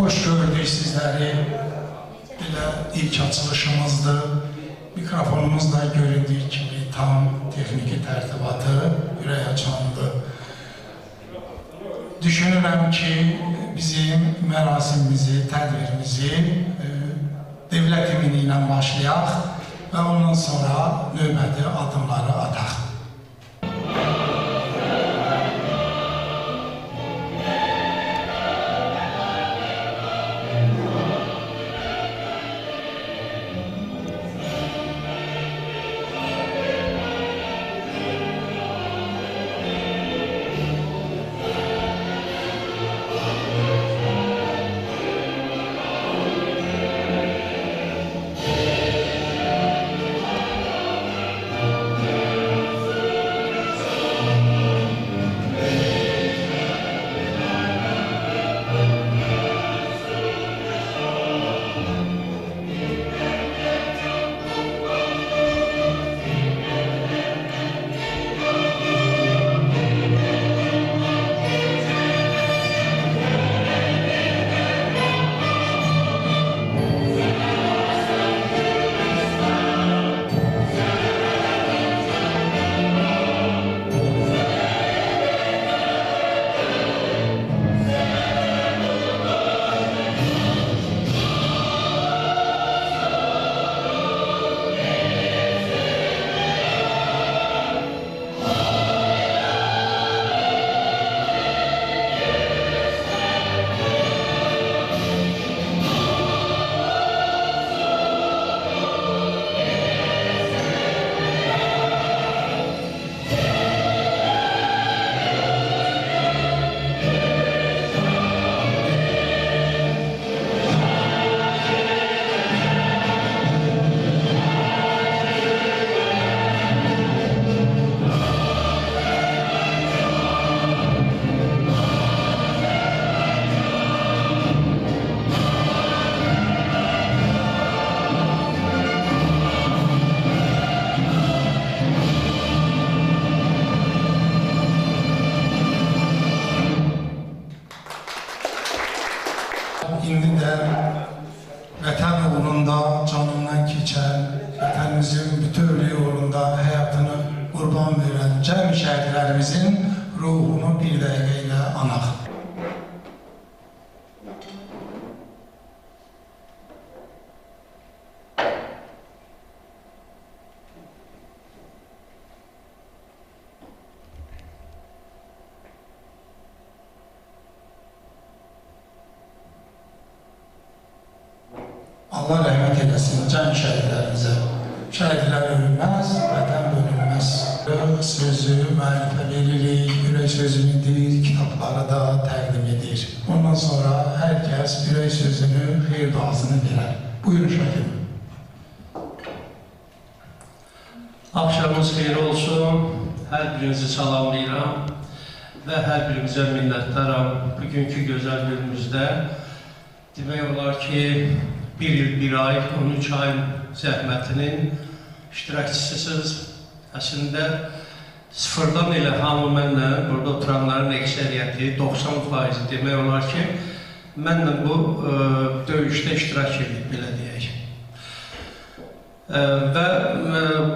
Hoş gördük sizleri. Belə ilk açılışımızdır. Mikrofonumuzda göründüyü kimi tam texniki tərtibatı ürək açandı. Düşünürəm ki, bizim mərasimimizi, tədbirimizi dövlət himni ilə başlayaq və ondan sonra növbəti adımları ataq. İndi də vətən uğrunda canından keçən, vətənimizin bütövlüyü uğrunda həyatını qurban verən cəmi şəhidlərimizin ruhunu bir dəqiqə ilə anaq. Allah rəhmət eləsin cəmi şəhidlərimizə. Şəhidlər ölünməz, vətən bölünməz. Sözü müəllifə veririk, ürək sözünü deyir, kitabları da təqdim edir. Ondan sonra hər kəs ürək sözünü, xeyir duasını verər. Buyurun şəhid. Axşamınız xeyir olsun, hər birinizi salamlayıram və hər birimizə minnətdaram. Bugünkü gözəl günümüzdə demək olar ki, bir il, bir ay, 13 ayın zəhmətinin iştirakçısısınız. Əslində, sıfırdan elə hamı mənlə, burada oturanların əksəriyyəti, 90% demək olar ki, mənlə bu döyüşdə iştirak edib, belə deyək. Və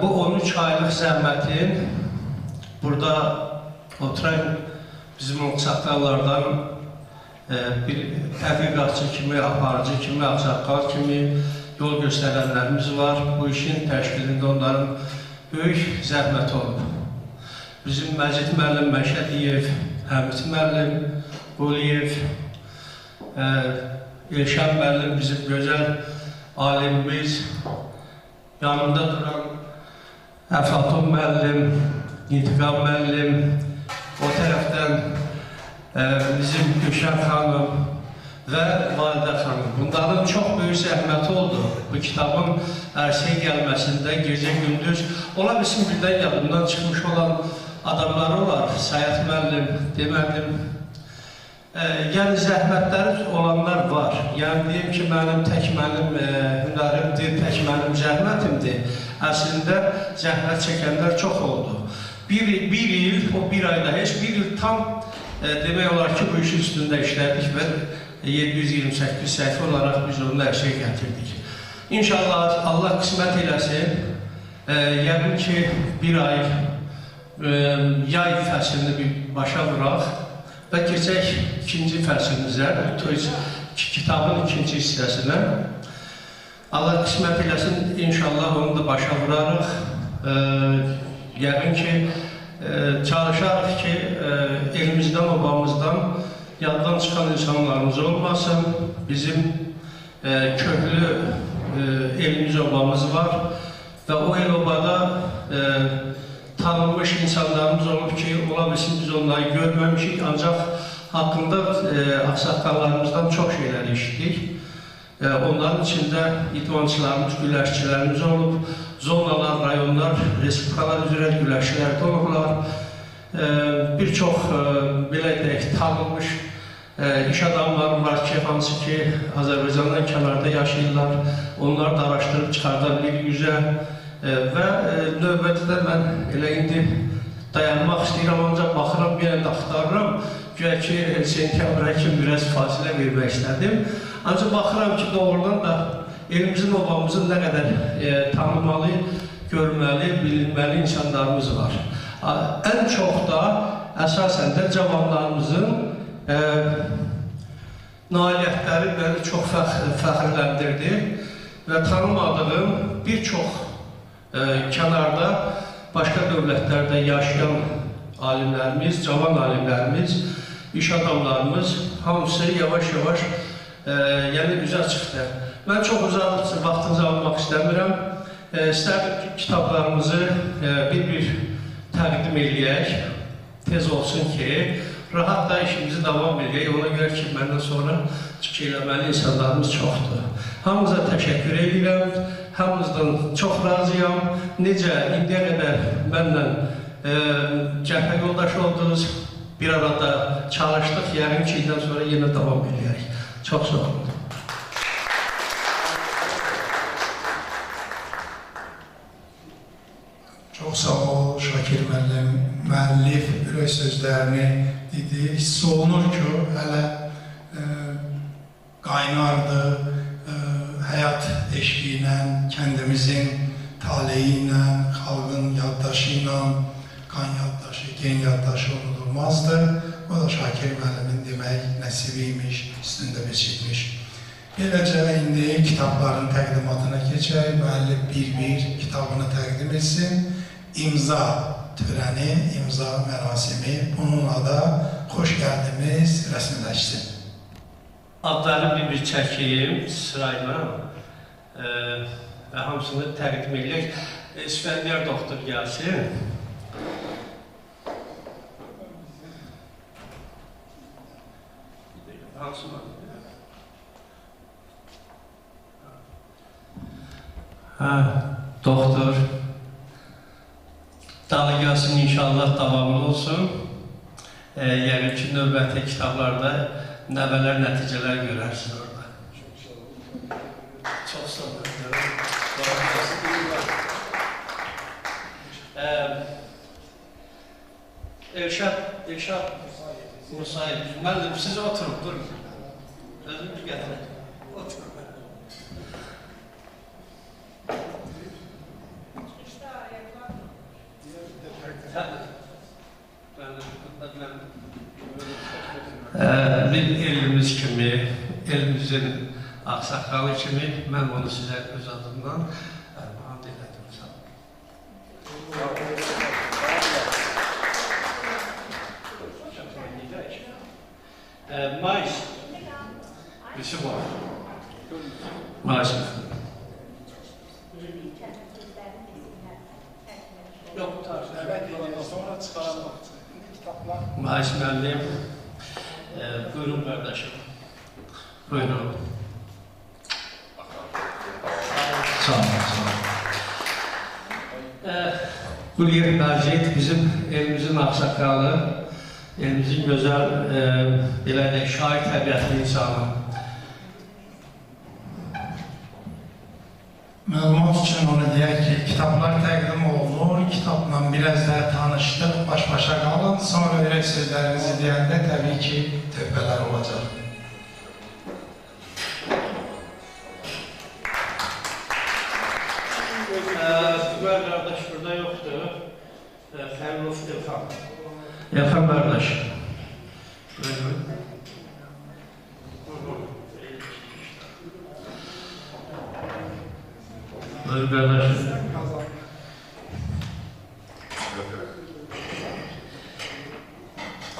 bu 13 aylıq zəhmətin burada oturan bizim oxsaqlardan bir tədqiqatçı kimi, aparıcı kimi, ağsaqqal kimi yol göstərənlərimiz var. Bu işin təşkilində onların böyük zəhməti olub. Bizim Məcid müəllim Məşədiyev, Həmid müəllim, Quliyev, Elşən müəllim bizim gözəl alimimiz, yanında duran Əflatun müəllim, İntiqam müəllim, o tərəfdən bizim Gülşən xanım və Validə xanım. Bunların çox böyük zəhməti oldu. Bu kitabın ərsəyə gəlməsində gecə-gündüz, ola bilsin birdən yadımdan çıxmış olan adamları var. Sayət müəllim, demədim. Yəni zəhmətləri olanlar var. Yəni deyim ki, mənim tək mənim hünərimdir, tək mənim zəhmətimdir. Əslində zəhmət çəkənlər çox oldu. Bir il, o bir ayda heç bir il tam demək olar ki, bu işin üstündə işlədik və 728 səhifə olaraq biz onu ərsəyə gətirdik. İnşallah Allah qismət eləsin, yəqin ki, bir ay yay fəslini bir başa vuraq və keçək ikinci fəslimizə, kitabın ikinci hissəsinə. Allah qismət eləsin, inşallah onu da başa vurarıq. Yəqin ki, çalışarıq ki, elimizdən, obamızdan yaddan çıxan insanlarımız olmasın. Bizim köklü elimiz, obamız var və o el-obada tanınmış insanlarımız olub ki, ola bilsin biz onları görməmişik, ancaq haqqında ağsaqqallarımızdan çox şeylər eşitdik. Onların içində idmançılarımız, güləşçilərimiz olub, zonalar, rayonlar, respublikalar üzrə güləşçilər də olublar. Bir çox, belə deyək, tanınmış iş adamları var ki, hansı ki, Azərbaycandan kənarda yaşayırlar, onları da araşdırıb çıxarda bir yüzə və növbədə mən elə indi dayanmaq istəyirəm, ancaq baxıram, bir əldə axtarıram, güya ki, sentyabra kimi biraz fasilə vermək istədim. Ancaq baxıram ki, doğrudan da elimizin, obamızın nə qədər tanımalı, görməli, bilinməli insanlarımız var. Ən çox da əsasən də cavanlarımızın nailiyyətləri məni çox fəxrləndirdi və tanımadığım bir çox kənarda, başqa dövlətlərdə yaşayan alimlərimiz, cavan alimlərimiz, iş adamlarımız hamısı yavaş-yavaş üzə çıxdı. Mən çox uzaq vaxtınızı almaq istəmirəm. İstərdim ki, kitablarımızı bir-bir təqdim eləyək, tez olsun ki, rahat da işimizi davam edək. Ona görə ki, məndən sonra çıxış eləməli insanlarımız çoxdur. Hamınıza təşəkkür edirəm, hamınızdan çox razıyam. Necə indiyə qədər mənlə cəbhə yoldaşı oldunuz, bir arada çalışdıq, yəqin ki, ildən sonra yenə davam edək. Çox sağ olun. Çox sağ ol, Şakir müəllim. Müəllif ürək sözlərini dedi. Hiss olunur ki, hələ qaynardı, həyat eşqi ilə, kəndimizin taleyi ilə, xalqın yaddaşı ilə, qan yaddaşı, gen yaddaşı unudulmazdı. O da Şakir müəllimin demək nəsibiymiş, üstündə biçilmiş. Beləcə, indi kitabların təqdimatına keçək. Müəllif bir-bir kitabını təqdim etsin. İmza törəni, imza mərasimi, bununla da xoş gəldiniz, rəsmiləşsin. Adları bir-bir çəkeyim sırayla və hamısını təqdim edək. İsfəndiyar doktor gəlsin. Doktor dalı gəlsin, inşallah davamlı olsun. Yəqin ki, növbəti kitablarda nəvələr, nəticələr görərsiniz orada. Çox sağ olun. Elşad Musayev, müəllim, siz oturun, durun. Özünüz gətirin. Oturun. Bir elimiz kimi, elimizin ağsaqqalı kimi, mən onu sizə öz adımdan ərmağan elədim. Mayıs. Birisi var. Mayıs. Yok, sonra çıkaralım. Mayıs müəllim. Buyurun kardeşim. Buyurun. Sağ olun, sağ olun. Quliyet Mərcid bizim elimizin ağsaqqalı, elimizin gözəl, belə də şair təbiətli insanı. Məlumat üçün onu deyək ki, kitablar təqdim olunur, kitabla biraz da tanışdıq, baş-başa qalın, sonra ürək sözlərinizi deyəndə təbii ki, tövbələr olacaq. Yakın kardeş. Buyur kardeş.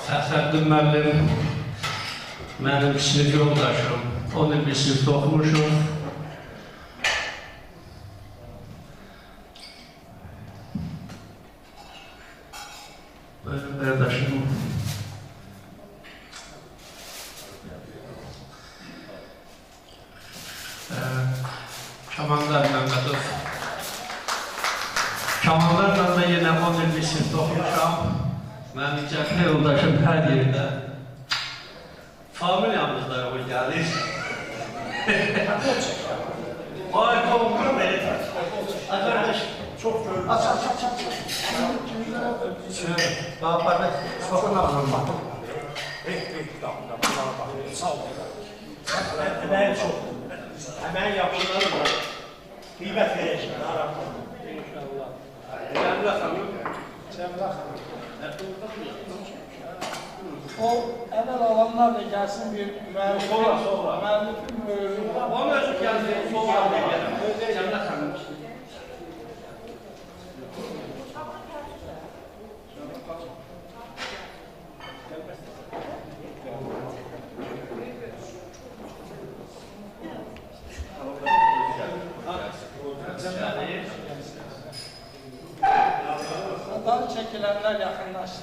Səfəddin müəllim, mənim sinif yoldaşım. 11 sinifdə oxumuşum. Buyurun qardaşım. Kamandar Məmmədov. Kamandarla da yenə 11 sinifdə oxumuşam. Mənim cəbhə yoldaşım hər yerdə. Familiyamızda o gəlir. Ay, kovulur beni. Ay, kardeş. Çok gördüm. Aç. Bak, bakın ağzım bak. Sağ ol. Emeğin çok. Emeğin yapımları var. Kıymet vereceğim. İnşallah. Cemre Hanım. Cemre Hanım. O evvel alanlar da gelsin bir müellifin Onun özü geldi. Sonra da gelin. Cemre Hanım. Fotoğraf çekilenler yakınlaştı.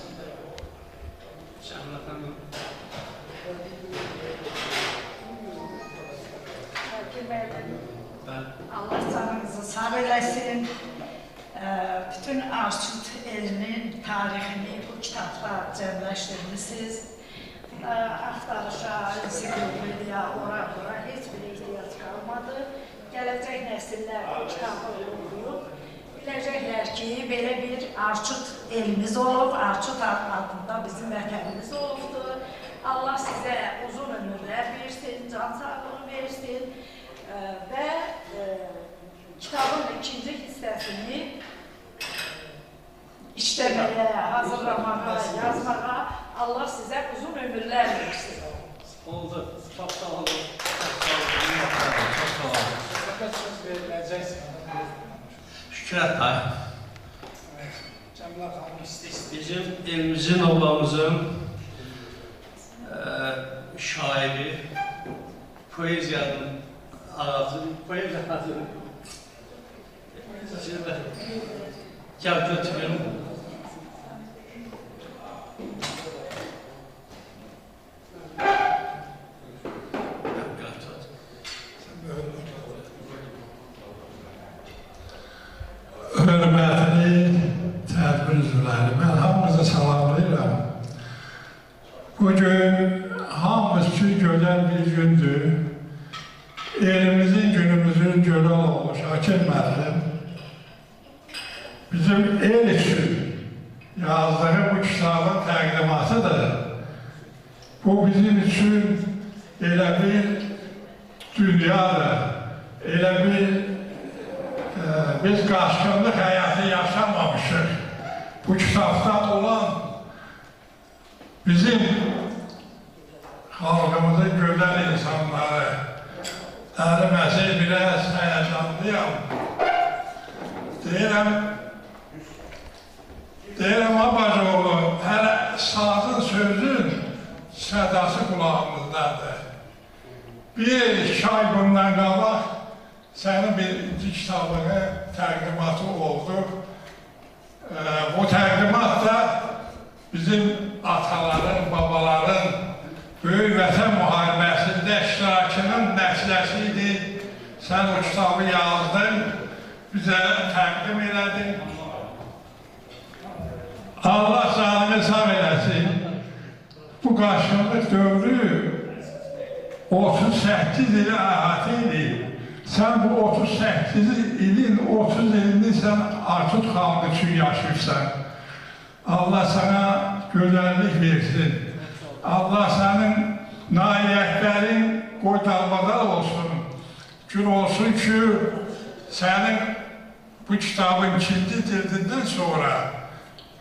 Allah canınızı sağ eləsin. Bütün Arşud elinin tarixini bu kitabda cəmləşdirmişsiniz. Axtarışa, ensiklopediya, ora heç bir ehtiyac qalmadı. Gələcək nəsillər bu kitabı oxuyub, biləcəklər ki, belə bir Arşud elimiz olub, Arşud adında bizim vətənimiz olubdur. Allah sizə uzun ömürlər versin, can sağlığı versin və kitabın ikinci hissəsini işləməyə, hazırlamağa, yazmağa Allah sizə uzun ömürlər versin. Oldu. Çok sağ olun. Çok sağ olun. Fakat söz verileceksin. Şükret Tay. Cemre Hanım istesin. Bizim elimizin, obamızın şairi, poeziyanın ağzı, poeziyanın şimdi gel götürün. Hörmətli tədbir üzvləri, mən hamınızı salamlayıram. Bugün hamımız üçün gözəl bir gündür. Elimizin, günümüzün gözəl olmuş Akil müəllim bizim el üçün yazdığı bu kitabın təqdimatıdır. Bu bizim üçün elə bir dünyadır, elə bir biz qaçqınlıq həyatı yaşamamışıq. Bu kitabda olan bizim xalqımızın gözəl insanları, əliməsi biraz həyəcanlıyam. Deyirəm, Abacoğlu, hələ sazın sözün sədası qulağımızdadır. Bir ay bundan qabaq sənin birinci kitabını təqdimatı oldu. Bu təqdimat da bizim ataların, babaların Böyük Vətən müharibəsində iştirakının nəticəsi idi. Sən o kitabı yazdın, bizə təqdim elədin. Allah canını sağ eləsin. Bu qaçqınlıq dövrü 38 ili əhatə edib. Sən bu 38 ilin 30 ilini sən Arşud xalqı üçün yaşayırsan. Allah sana gözəllik versin. Allah sənin nailiyyətlərin qoy dalbadal olsun. Gün olsun ki, sənin bu kitabın ikinci cildindən sonra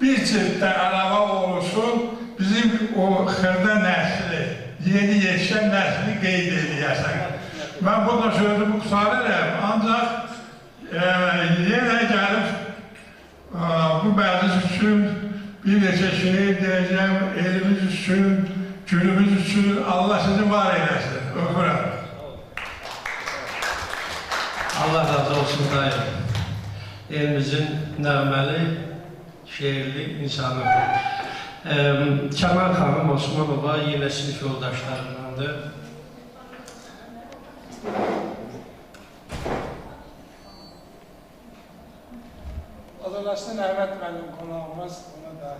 bir çiftdə araba olsun, bizim o xırda nəsli, yeni yetişən nəsli qeyd edəcəksən. Mən burada sözümü qusarırım, ancaq yenə gəlib bu məclis üçün bir neçə şey deyəcəm, elimiz üçün, günümüz üçün Allah sizi var eyləsin. Öpürəm. Allah razı olsun dayım. Elimizin nəğməli, şeirli insanı. Kəmal xanım Osmanova yenə sinif yoldaşlarındandır. Azərbaycan Əhməd müəllim qonağımız, ona da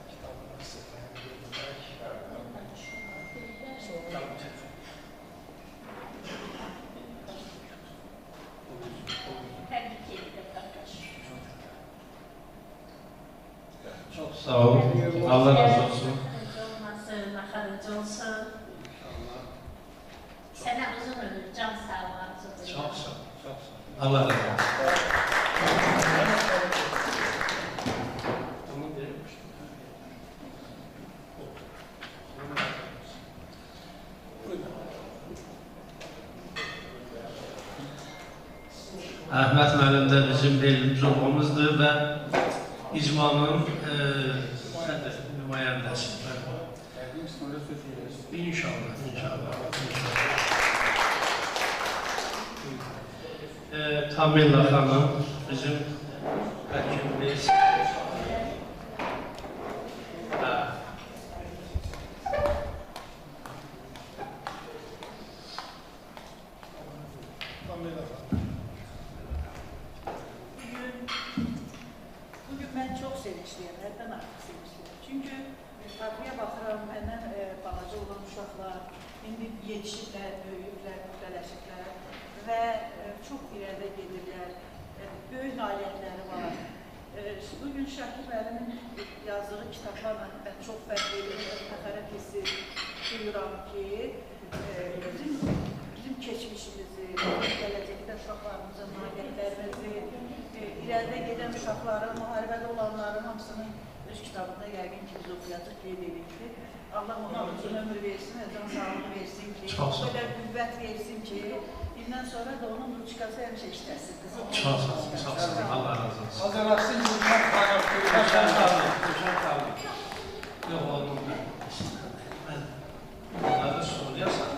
kitabını təqdim edək. Çok sağ ol. Allah razı olsun. Makarıcı olsun. Sana uzun ömür, can sağlığı. Çok sağ ol. Çok sağ ol. Allah razı olsun. Əhməd müəllim də bizim elimiz olmamızdır və icmanın nümayəndəsidir. İnşallah, inşallah. Tamilla xanım bizim həkimimiz. Bugün ben çok sevinçliyim, hepten artık sevinçliyim. Çünkü arkaya bakıram, benden balaca olan uşaqlar, indi yetişirlər, böyüyürlər, müxtələşirlər və çox irədə gedirlər, böyük nailiyyətləri var. Bugün Şakir müəllimin yazdığı kitablarla mən çox fərq edirəm, fəxarət hissi duyuram ki, bizim keçmişimizi, gələcəkdə uşaqlarımızın nailiyyətlərimizi, irəlidə gedən uşaqların, müharibədə olanların hamısının öz kitabında yəqin ki, biz oxuyacaq qeyd edildi. Allah ona uzun ömür versin, can sağlığı versin ki, o qədər qüvvət versin ki, bundan sonra da onun ruçkası həmişə işləsin. Çok sağ olun, çok sağ olun. Allah razı olsun. Azərbaycan Gülşən xanım. Gülşən xanım, Gülşən xanım. Yox, oğlum ben. Bunları soruyorsan.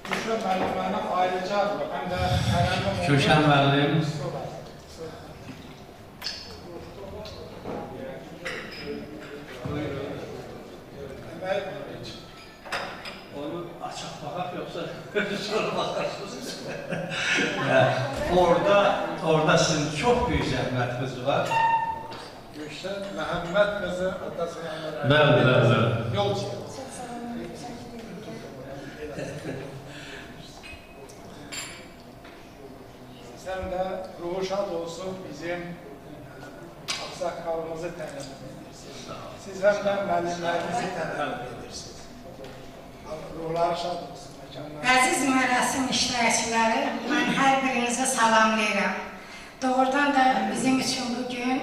Gülşən müəlliməni ayrıca həm də Gülşən müəllim. Onu açıq baxaq yoxsa sonra baxarsınız. Orada sizin çox büyük zəhmətiniz var. Gülşən Məhəmməd qızı atasına Bəli. yolcu. Sen de ruhu şad olsun bizim aksakalımızı təmin edirsiniz. Siz hem de müəllimlərinizi təmin edirsiniz. Ruhları şad olsun. Əziz mərasim iştirakçıları, mən hər birinizi salamlayıram. Doğrudan da bizim üçün bugün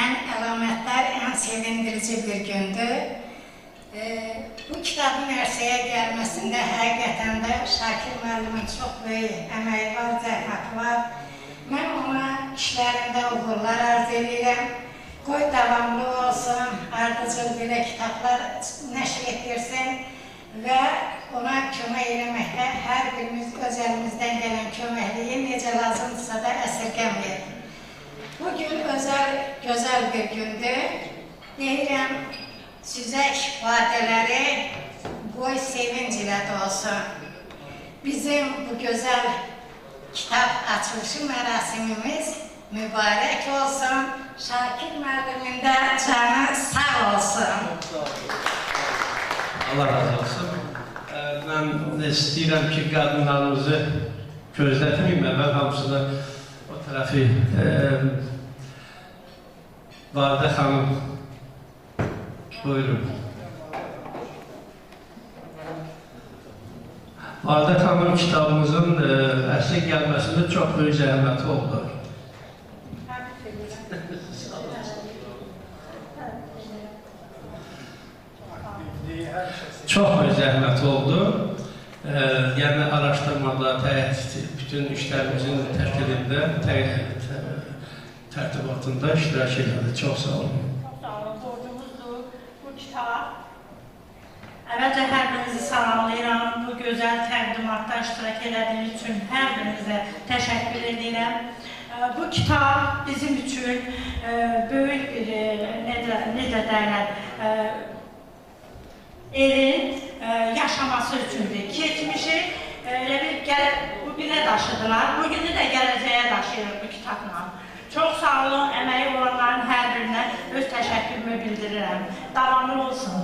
ən əlamətlər, ən sevindirici bir gündür. Bu kitabın ərsəyə gəlməsində həqiqətən də Şakir müəllimin çox böyük əməyi var, zəhməti var. Mən ona işlərində uğurlar arz edirəm. Qoy davamlı olsun, ardıcıl belə kitablar nəşr etdirsin və ona kömək eləməkdə hər birimiz öz əlimizdən gələn köməkliyi necə lazımdırsa da əsirgəməyək. Bugün gözəl bir gündür. Deyirəm, süzək ifadələri boy sevinc ilə olsun. Bizim bu gözəl kitab açılışı mərasimimiz mübarək olsun. Şakir müəllimin də canı sağ olsun. Allah razı olsun. Mən istəyirəm ki, qadınlarımızı gözlətməyim. Əvvəl hamısını o tərəfi Validə xanım buyurun. Valide xanım kitabımızın əsli gəlməsində çox böyük zəhməti oldu. Çox böyük zəhməti oldu. Yəni araşdırmada, bütün işlərimizin tərkibində, tərtibatında iştirak edildi. Çox sağ olun. Çox sağ olun, borcumuzdur bu kitab. Əvvəlcə hər birinizi salamlayıram. Bu gözəl təqdimatda iştirak etdiyiniz üçün hər birinizə təşəkkür edirəm. Bu kitab bizim üçün böyük, necə deyirlər, elin yaşaması üçündür. Keçmişi bu günə daşıdılar, bugünü də gələcəyə daşıyır bu kitabla. Çox sağ olun, əməyi olanların hər birinə öz təşəkkürümü bildirirəm. Davamlı olsun.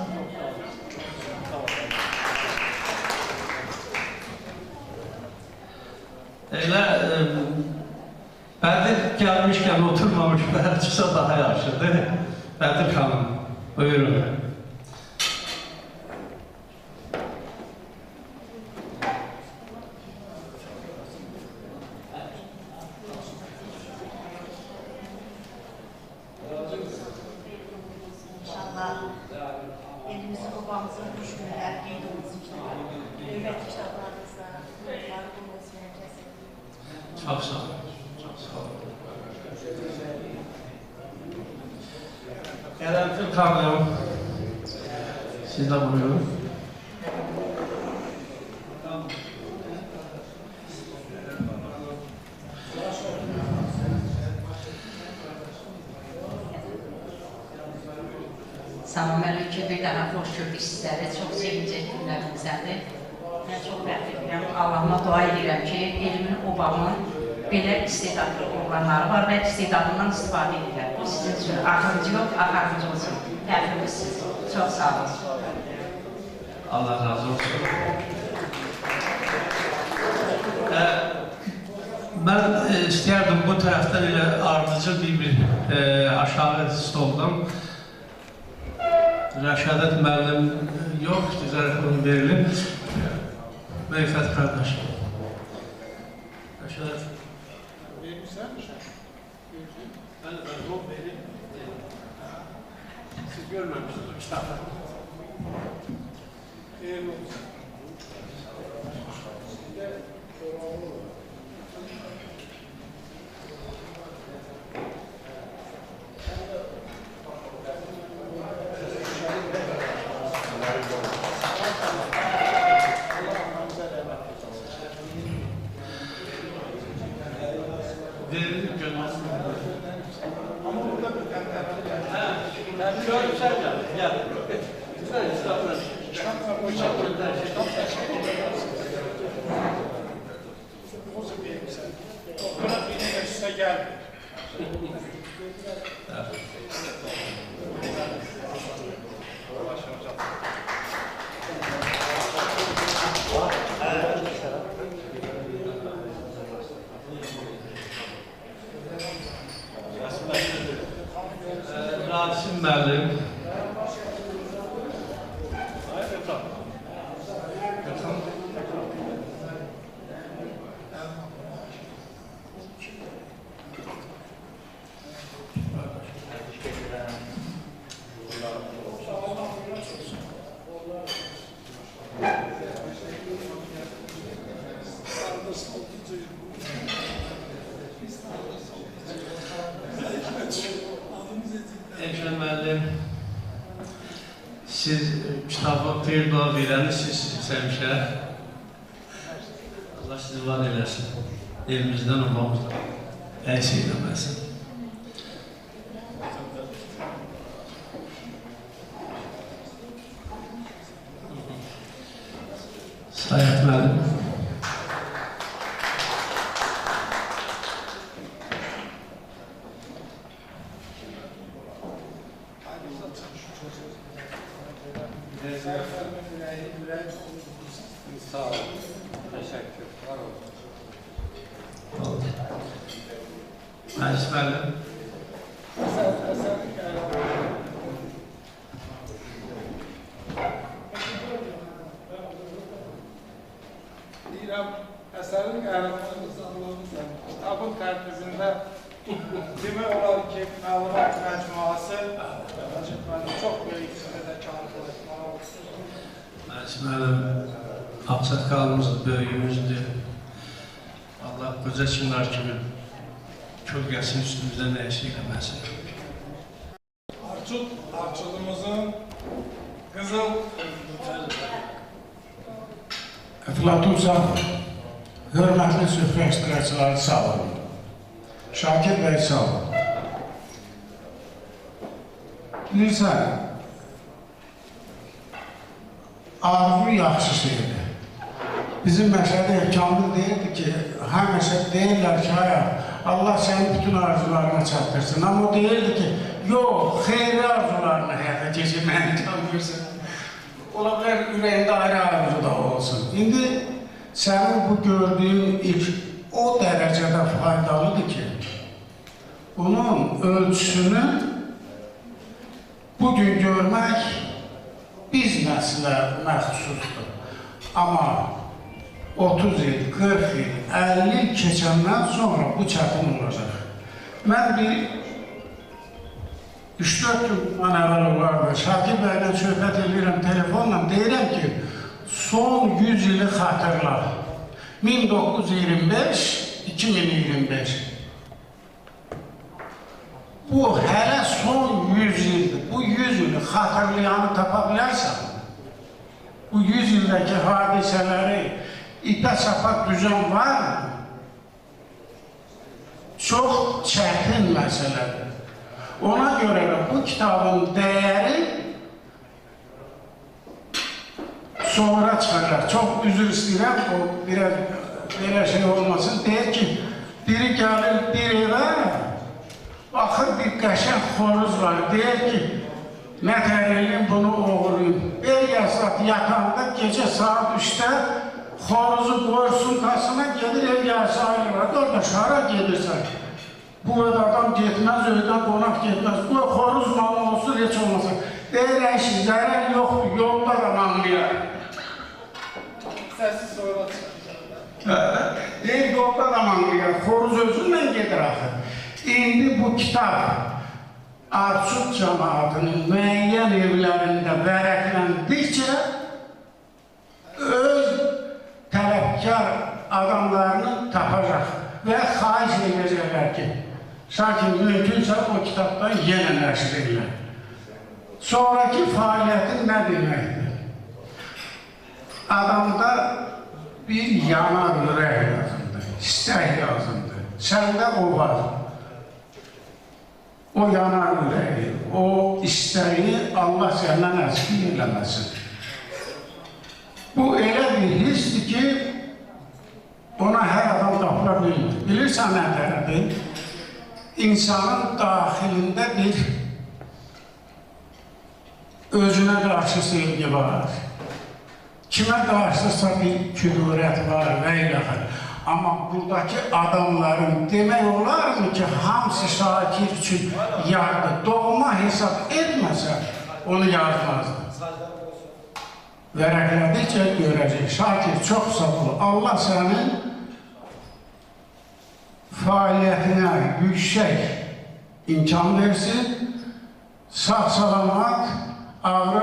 Elə Bədir gəlmişkən oturmamış bəlkəsə daha yaxşıdır. Bədir xanım, buyurun. İnşallah elimizin, babamızın düşkünlər, qeyd olunsun kitablar. Növbəti kitablarımızda var olması mümkünsə. Çox sağ olun. Çox sağ olun. Qərənfil xanım, siz də buyurun. Salam əleykum, bir daha xoş gördük sizləri. Çox sevincək günlərimizdədir. Mən çox bəxtliyəm. Allahıma dua edirəm ki, elimin, obamın belə istedadlı oğlanları var və istedadından istifadə edirlər. Bu sizin üçün axırıncı yox, axırıncı olsun. Təbrikimiz siz. Çox sağ olun. Allah razı olsun. Mən istəyərdim bu tərəfdən elə ardıcıl bir aşağı stoldan Rəşadət müəllim yox, ticarət onu verilir. Meyfət qardaş. Rəşadət. Verirsən mi? Ben o vereyim. Siz görmemişsiniz o kitabı. Hayırlı olsun. Verilir gönlünüz. Ama burada bir tane Şöyle sen gel. Sen İstanbul'da. kitaplar o şekilde. O zaman sen. Bırak yine de size geldi. Rasim müəllim. Ekrem müəllim, siz kitabı xeyir dua verənisiniz həmişə. Allah sizi var eləsin. Elimizdən, obamızdan. Əksik eləməsin. Sayət müəllim. Sağ olun. Teşekkür. Var olun. Oldu. Məclis müəllim. istəyirəm, əsərin qəhrəmanı Allah'ın kitabın tərtibində demək olar ki, məlumat məcmuası çox böyük istədəkarlıq etməli olsun. Mənim ağsaqqalımız, böyüyümüzdür. Allah qoca çınlar kimi kölgəsinin üstümüzdə nəşə eləməsin. Arçılımızın qızıl Əflatuzam, hörmətli süfrə iştirakçıları sağ olun. Şakir bəy sağ olun. Bilirsən, arzu yaxşı şeydir. Bizim məşədə Kamil deyirdi ki, həmişə deyirlər ki, Allah sənin bütün arzularına çatdırsın. Amma o deyirdi ki, yox, xeyri arzularına həyata keçirməni tanıyırsan. Ola bilər ürəyində ayrı arzu da olsun. İndi sənin bu gördüyün ilk o dərəcədə faydalıdır ki, bunun ölçüsünü bugün görmək biz nəslə məxsusdur. Amma 30 il, 40 il, 50 il keçəndən sonra bu çətin olacaq. Mən bir 3-4 gün əvvəl olardı, Şakir bəylə söhbət edirəm telefonla, deyirəm ki, son 100 ili xatırla. 1925-2025. Bu hələ son 100 ildir. Bu 100 ili xatırlayanı tapa bilərsən. Bu 100 ildəki hadisələri ipə çapa düzən var mı? Çox çətin məsələdir. Ona görə də bu kitabın dəyəri sonra çıxacaq. Çox üzr istəyirəm, o biraz belə şey olmasın. Deyir ki, biri gəlir bir evə, baxır bir qəşəng xoruz var. Deyir ki, nətər eləyim bunu oğurlayım. Bir yasat yatanda gecə saat 3-də xoruzu qoyursun kasına gedir ev yaşayır var. Orada şara gedirsən. Bu adam getməz, öydən qonaq getməz. Bu xoruz malı olsun, heç olmasın. Deyir, əşi, zərər yoxdur, yolda da anlayar. Səsi sonra çıxacaq. Deyir, yolda da anlayar, xoruz özündən gedir axı. İndi bu kitab Arçut cəmaatının müəyyən evlərində vərəqləndikcə öz tələbkar adamlarını tapacaq və xahiş edəcəklər ki, Şakir mümkünsə o kitabdan yenə nəşr edilər. Sonraki fəaliyyətin nə deməkdir? Adamda bir yanar ürək yazındır, istək yazındır. Səndə o var. O yanar ürəyi, o istəyi Allah səndən əski eləməsin. Bu elə bir hissdir ki, ona hər adam tapıla bilmir. Bilirsən nə tərəfdir? İnsanın daxilində bir özünə qarşı sevgi var. Kimə qarşısa bir kudurət var və ilaxır. Amma buradakı adamların demək olarmı ki, hamısı Şakir üçün yardı. Doğma hesab etməsə, onu yazmazdı. Vərəqlədikcə görəcək. Şakir, çox sağ ol. Allah sənin fəaliyyətinə yüksək imkan versin, sağ-salamat, ağrı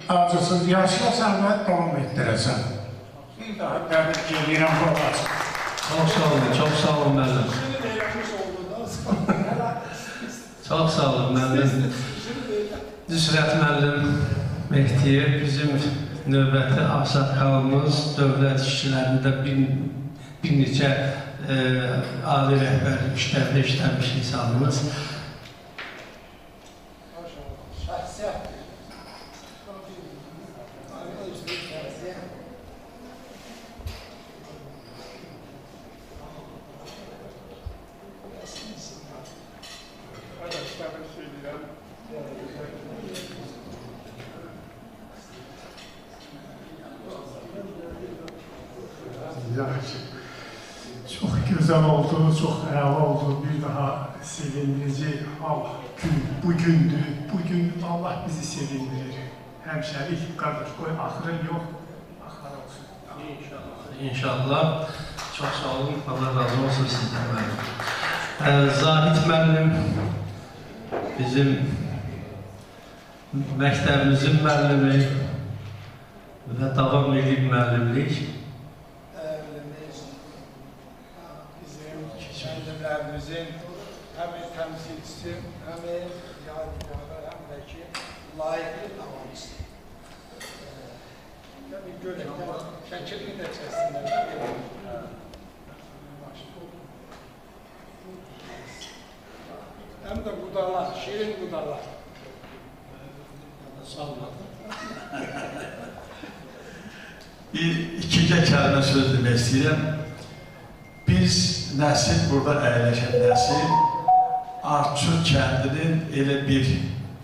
acısız yaşayasan və davam etdirəsən. Bir daha təbrik edirəm babacığım. Çox sağ olun müəllim. Çox sağ olun müəllim. Nüsrət müəllim Mehdiyev bizim növbəti ağsaqqalımız, dövlət işçilərində bir neçə ali rəhbərlik işlərdə işləmiş insanımız. Çox gözəl oldu, çox əla oldu. Bir daha sevindirici gün bugündür. Bugün Allah bizi sevindirir. Həmşərik qardaş, qoy axırı yox, axara olsun. İnşallah. Çok sağ olun. Allah razı olsun sizden müəllim. Zahid müəllim bizim məktəbimizin müəllimi və davam edib müəllimlik. Değerlimiz, bizim kendimlerimizin hem temsilcisi, hem yadigarı, hem de ki layıklı davamız. Tabii görekten şekilli de çeksinler. Hem de gudalar, şirin gudalar. İkinci kəlmə söz demək istəyirəm. Biz nəsil, burada əyləşən nəsil, Artur kəndinin elə bir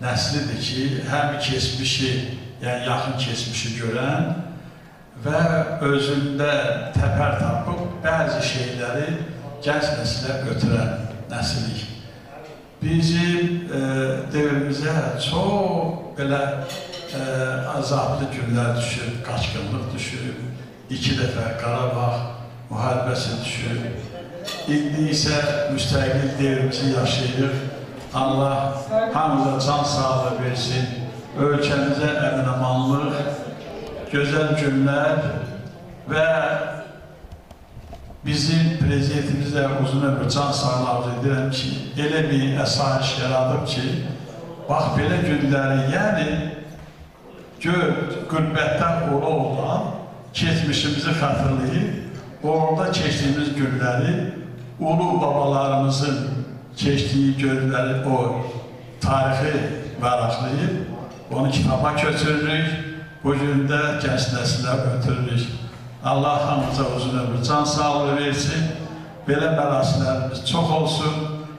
nəslidir ki, həm keçmişi, yəni yaxın keçmişi görən və özündə təpər tapıb bəzi şeyləri gənc nəsilə ötürən nəsilik. Bizim devrimizə çox belə azablı günlər düşüb, qaçqınlıq düşüb, 2 dəfə Qarabağ müharibəsi düşüb. İndi isə müstəqil devrimizi yaşayır. Allah hamıza can sağlığı versin, ölkəmizə əmin-amanlıq, gözəl günlər və bizim prezidentimizə uzun ömür can sağlığı arzu edirəm ki, elə bir əsayiş yaradıb ki, bax belə günləri, yəni qürbətdən ola keçmişimizi xatırlayıb, orada keçdiyimiz günləri, ulu babalarımızın keçdiyi günləri, o tarixi varaqlayıb, onu kitaba köçürürük, bu gündə gənc nəsilə ötürürük. Allah hamıza uzun ömür, can sağlığı versin, belə mərasimlərimiz çox olsun.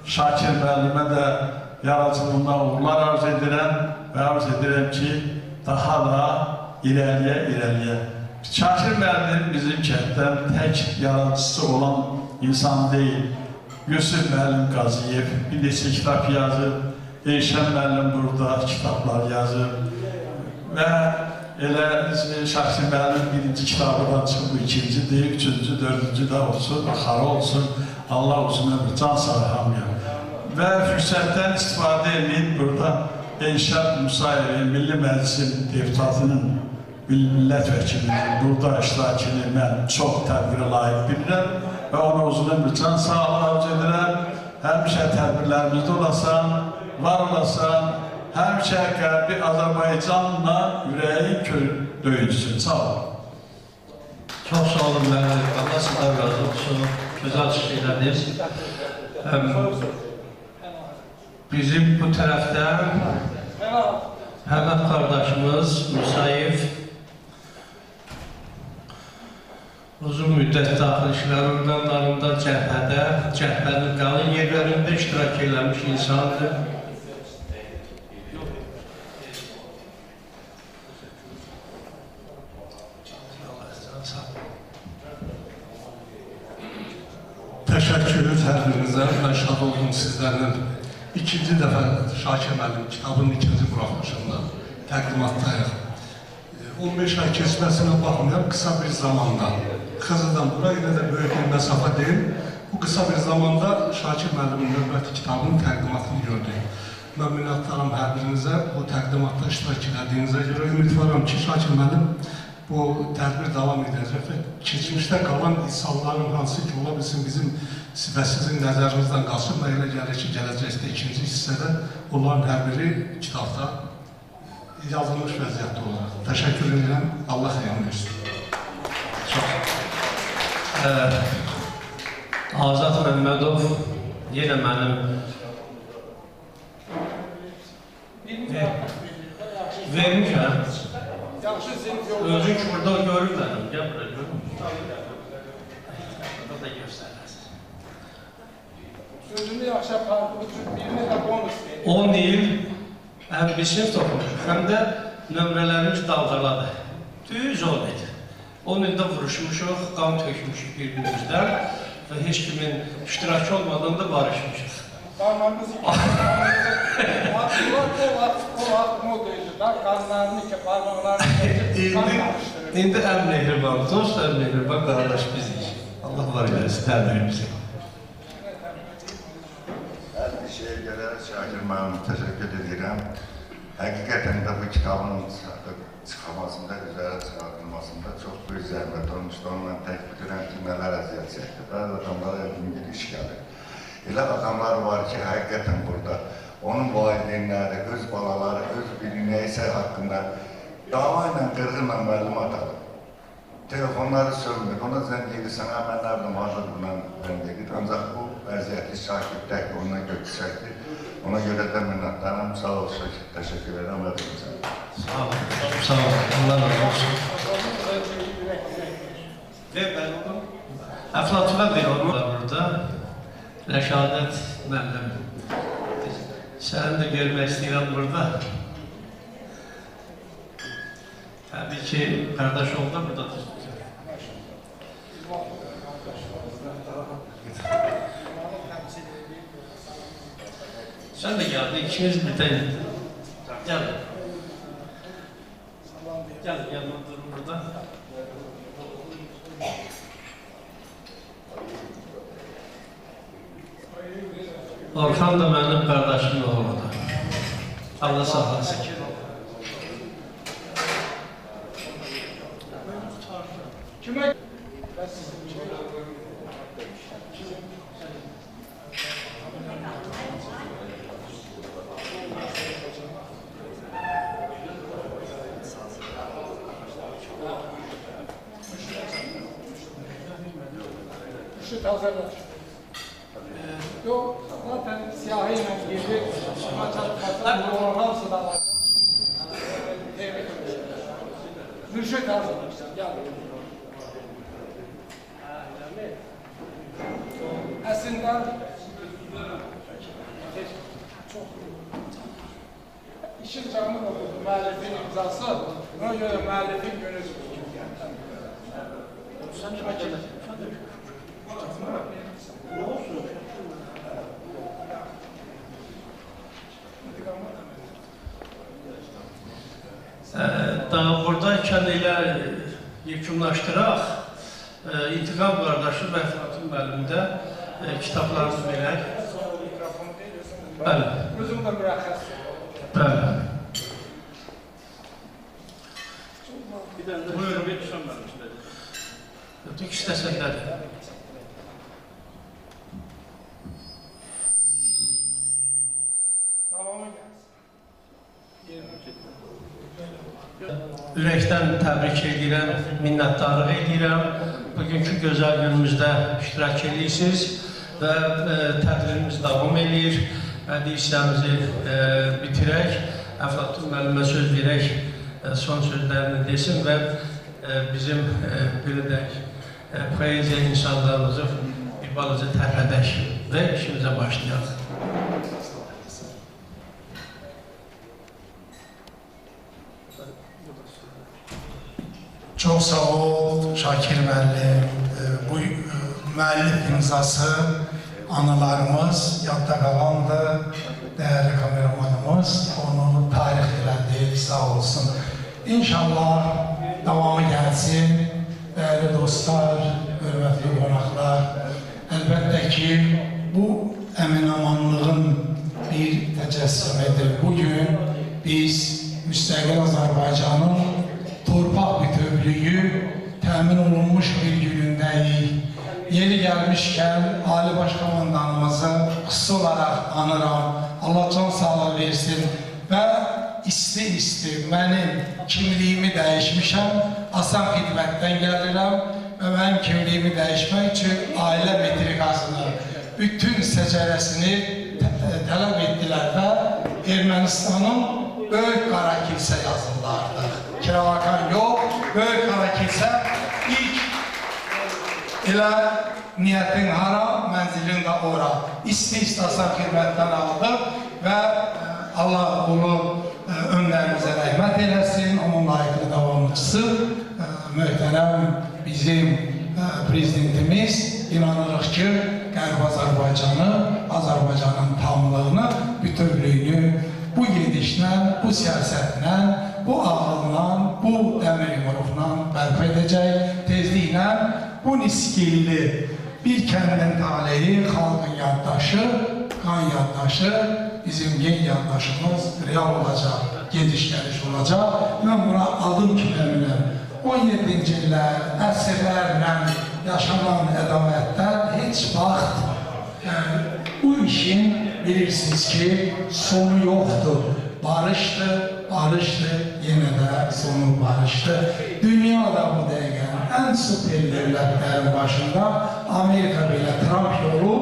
Şakir müəllimə də yaradıcılığından uğurlar arz edirəm və arz edirəm ki, daha da irəliyə. Şakir müəllim bizim kənddən tək yaradıcısı olan insan deyil. Yusuf müəllim Qaziyev bir neçə kitab yazıb, Eyşən müəllim burada kitablar yazıb və elə Şakir müəllim birinci kitabından çıxıb, bu ikincidir, üçüncü, dördüncü də olsun, axarı olsun. Allah uzun ömür, can sağlığı hamıya. Və fürsətdən istifadə edib burada Elşad Musayevin, Milli Məclisin deputatının, millət vəkilinin burada iştirakini mən çox tədbirə layiq bilirəm və ona uzun ömür, can sağlığı arzu edirəm. Həmişə tədbirlərimizdə olasan, var olasan, həmişə qəlbi Azərbaycanla ürəyi döyünsün. Sağ olun. Çox sağ olun müəllim. Allah sizdən razı olsun. Gözəl çıxışlarınız. Bizim bu tərəfdən Həməd qardaşımız Musayev uzun müddət daxil işlər orqanlarında, cəbhənin qalın yerlərində iştirak eləmiş insandır. Təşəkkür hər birinizə. Mən şad oldum sizlərlə. İkinci dəfə Şakir müəllim kitabının ikinci buraxılışında təqdimatdayıq. 15 ay keçməsinə baxmayaraq qısa bir zamanda, Xızıdan bura yenə də böyük bir məsafə deyil, bu qısa bir zamanda Şakir müəllimin növbəti kitabının təqdimatını gördük. Mən minnətdaram hər birinizə, bu təqdimatda iştirak edədiyinizə görə ümidvaram ki, Şakir müəllim bu tədbir davam edəcək və keçmişdə qalan insanların hansı ki, ola bilsin bizim və sizin nəzərinizdən qalsın və elə gəlir ki, gələcəkdə ikinci hissədə onların hər biri kitabda yazılmış vəziyyətdə olacaq. Təşəkkür edirəm, Allah xeyran versin. Azad Məmmədov yenə mənim vermişəm. Özün şurada görürlərim, gəl buraya görürüm. Burada da göstərərsiniz. Sözünü yaxşı apardığı üçün birini də bonus verir. 10 il həm bir sinif toxunmuşuq, həm də nömrələrimiz dalğaladı. Düz 10 il. 10 ildə vuruşmuşuq, qan tökmüşük bir-birimizdən və heç kimin iştirakı olmadan da barışmışıq. Parmağımız o vaxt modaydı da, qanlarını ki, parmaqlarını kan karıştırır. İndi ən mehriban dost, ən mehriban qardaş bizik. Allah var eləsin təbirimizi. Hər bir şeyə görə Şakir müəllimə təşəkkür edirəm. Həqiqətən də bu kitabın çıxarmasında, üzərə çıxarılmasında çox böyük zəhmət olmuşdu. Onunla təklif edirəm ki, nələr əziyyət çəkdi. Bəzi adamlara bir iş gəlir. Elə adamlar var ki, həqiqətən burada onun valideynləri, öz balaları, öz biri neysə haqqında dava ilə, qırğınla müəllim atadı. Telefonları sönmür, ona zəng edirsən, mən nərdəm, hazır bundan zəng edir. Ancaq bu vəziyyəti Şakir tək ondan götürsəkdir. Ona görə də minnətlərim, sağ ol Şakir, təşəkkür edirəm və deyirəm. Sağ ol, sağ ol, Allah razı olsun. Əflatuna bir olma var burada. Rəşadət müəllim. Səni də görmək istəyirəm burada. Təbii ki, qardaş oldu buradadır. Sən də gəldin, ikimiz birdən. Gəlin. Gəlin, yanına durun burada. Orxan da mənim qardaşımın oğludur. Allah saxlasın. Kimə? Müşrit hazırlar. Yok, zaten siyahiyle girdik. Bunların hamısı da var. Müşrit hazırlar. Gel. Əslində çox işin canlı oldu müəllifin imzası. Buna görə müəllifin günü Sən kimə gəlir? Ne olsun? Daha buradayken elə yekunlaşdıraq. İntiqam qardaşı və Əflatun müəllimdə kitablarımız verək. Bəli. Özüm də mürəxəs. Bəli. Buyurun, bir düşən mənim işlədir. Tük istəsənlədir. Davamı gəlsin. Ürəkdən təbrik edirəm, minnətdarlıq edirəm. Bugünkü gözəl günümüzdə iştirak edirsiniz və tədbirimiz davam edir. Hissəmizi bitirək. Əflatun müəllimə söz verək, son sözlərini desin və bizim belə poeziya insanlarımızı bir balaca tərhədək və işimizə başlayaq. Çok sağ ol Şakir müəllim. Bu müəllif imzası analarımız yadda qalandı. Değerli kameramanımız onu tarih elədi, sağ olsun. İnşallah davamı gəlsin. Değerli dostlar, hörmətli qonaqlar. Əlbəttə ki, bu əminamanlığın bir təcəssümüdür. Bugün biz müstəqil Azərbaycanın torpaq bütövlüyü təmin olunmuş bir günündəyik. Yeri gəlmişkən Ali Başkomandanımızı xüsusi olaraq anıram. Allah can sağlığı versin və isti mənim kimliyimi dəyişmişəm. Asan xidmətdən gəlirəm və mənim kimliyimi dəyişmək üçün ailə metrikasını, bütün səcərəsini tələb etdilər və Ermənistanın Böyük Qara Kilsə yazırlardı. Kiravakan yok, Böyük Qara Kilsə ilk elə niyyətin hara, mənzilin də ora. İsti-istasan xidmətdən aldıq və Allah bunu önlərimizə rəhmət eləsin, onun layiqli davamçısı, möhtərəm bizim prezidentimiz. İnanırıq ki, Qərb Azərbaycanı, Azərbaycanın tamlığını, bütövlüyünü bu gedişlə, bu siyasətlə, bu ağılla, bu dəmir yumruqla inkişaf edəcək tezliklə. Bu niskilli bir kəndin taleyi, xalqın yaddaşı, qan yaddaşı, bizim gen yaddaşımız real olacaq, gediş-gəliş olacaq. Mən buna adım kimi əminəm. 17-ci illər, əsrlərlə yaşanan ədavətlər heç vaxt bu işin bilirsiniz ki, sonu yoxdur. Barışdır, barışdır, yenə də sonu barışdır. Dünyada bu dəqiqə ən super devlətlərin başında Amerika belə Trump yolu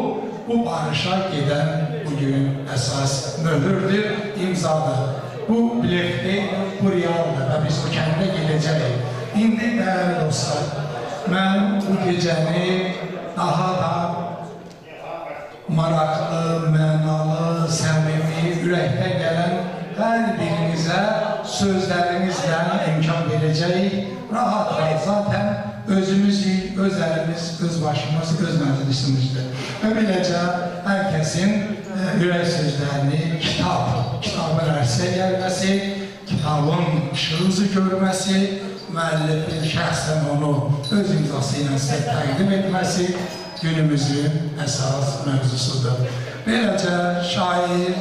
bu barışa gedən bugün əsas möhürdür, imzadır. Bu bilekdir, bu realdır və biz bu kəndə gedəcəyik. İndi dəyərli dostlar, mən bu gecəni daha da maraqlı, mənalı, səmimi, ürəkdə gələn hər birinizə sözlərinizlə imkan verəcəyik. Rahat-rahat zaten özümüzük, öz əlimiz, öz başımız, öz məclisimizdir. Və beləcə hər kəsin ürək sözlərini kitabın ərsə gəlməsi, kitabın işığızı görməsi, müəllifin şəxsən onu öz imzası ilə sizə təqdim etməsi günümüzün əsas mövzusudur. Beləcə şair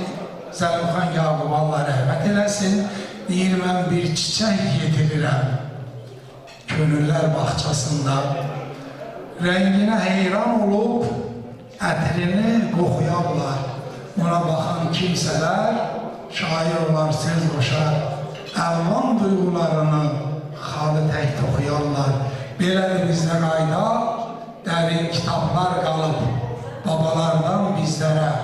Zəlimxan Yaqub Allah rəhmət eləsin, deyir mən bir çiçək yetirirəm könüllər bağçasında, rənginə heyran olub ətrini qoxuyarlar. Ona baxan kimsələr şair olar, söz qoşar, əlvan duyğularını xalı tək toxuyarlar. Belədir bizdə qayda, dərin kitablar qalıb babalardan bizlərə.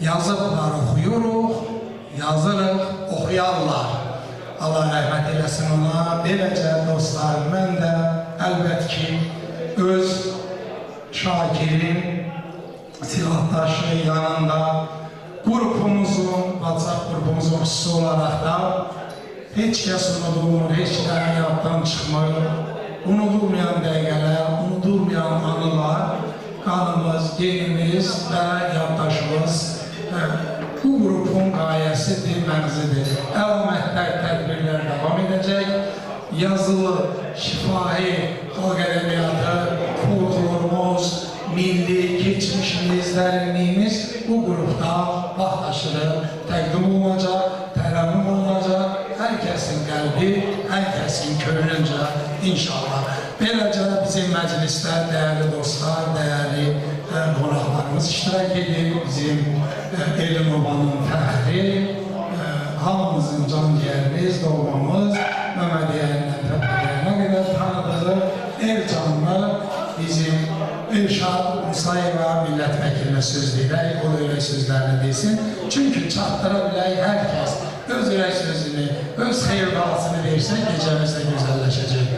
Yazıblar, oxuyuruq, yazırıq, oxuyarlar. Allah rəhmət eləsin ona. Beləcə dostlar, mən də əlbət ki, öz şakirin silahdaşı yanında qrupumuzun, WhatsApp qrupumuzun xüsusi olaraq da heç kəs unudulmur, heç kəs yaddan çıxmır. Unudulmayan dəqiqələr, unudulmayan anılar, qanımız, genimiz və yaddaşımız bu qrupun qayəsidir, məqzidir. Əlamətlər, tədbirlər davam edəcək. Yazılı, şifahi, xalq ədəbiyyatı, folklorumuz, milli, keçmişimiz, dərinliyimiz bu qrupda vaxtaşırı təqdim olunacaq, tərənnüm olunacaq. Hər kəsin qəlbi, hər kəsin könlüncə inşallah. Beləcə bizim məclisdə dəyərli dostlar, dəyərli qonaqlarımız iştirak edir. Bizim Elin Obanın fəxri, hamımızın can diyərimiz, doğmamız, Məmmədiyərindən Təbbəliyərinə qədər tanıdığı Ercanlı bizim İrşad Musayeva millət vəkilinə söz deyirək, o da ürək sözlərini deysin. Çünki çatdıra bilək hər kəs öz ürək sözünü, öz xeyirdalasını versə, gecəmiz də gözəlləşəcək.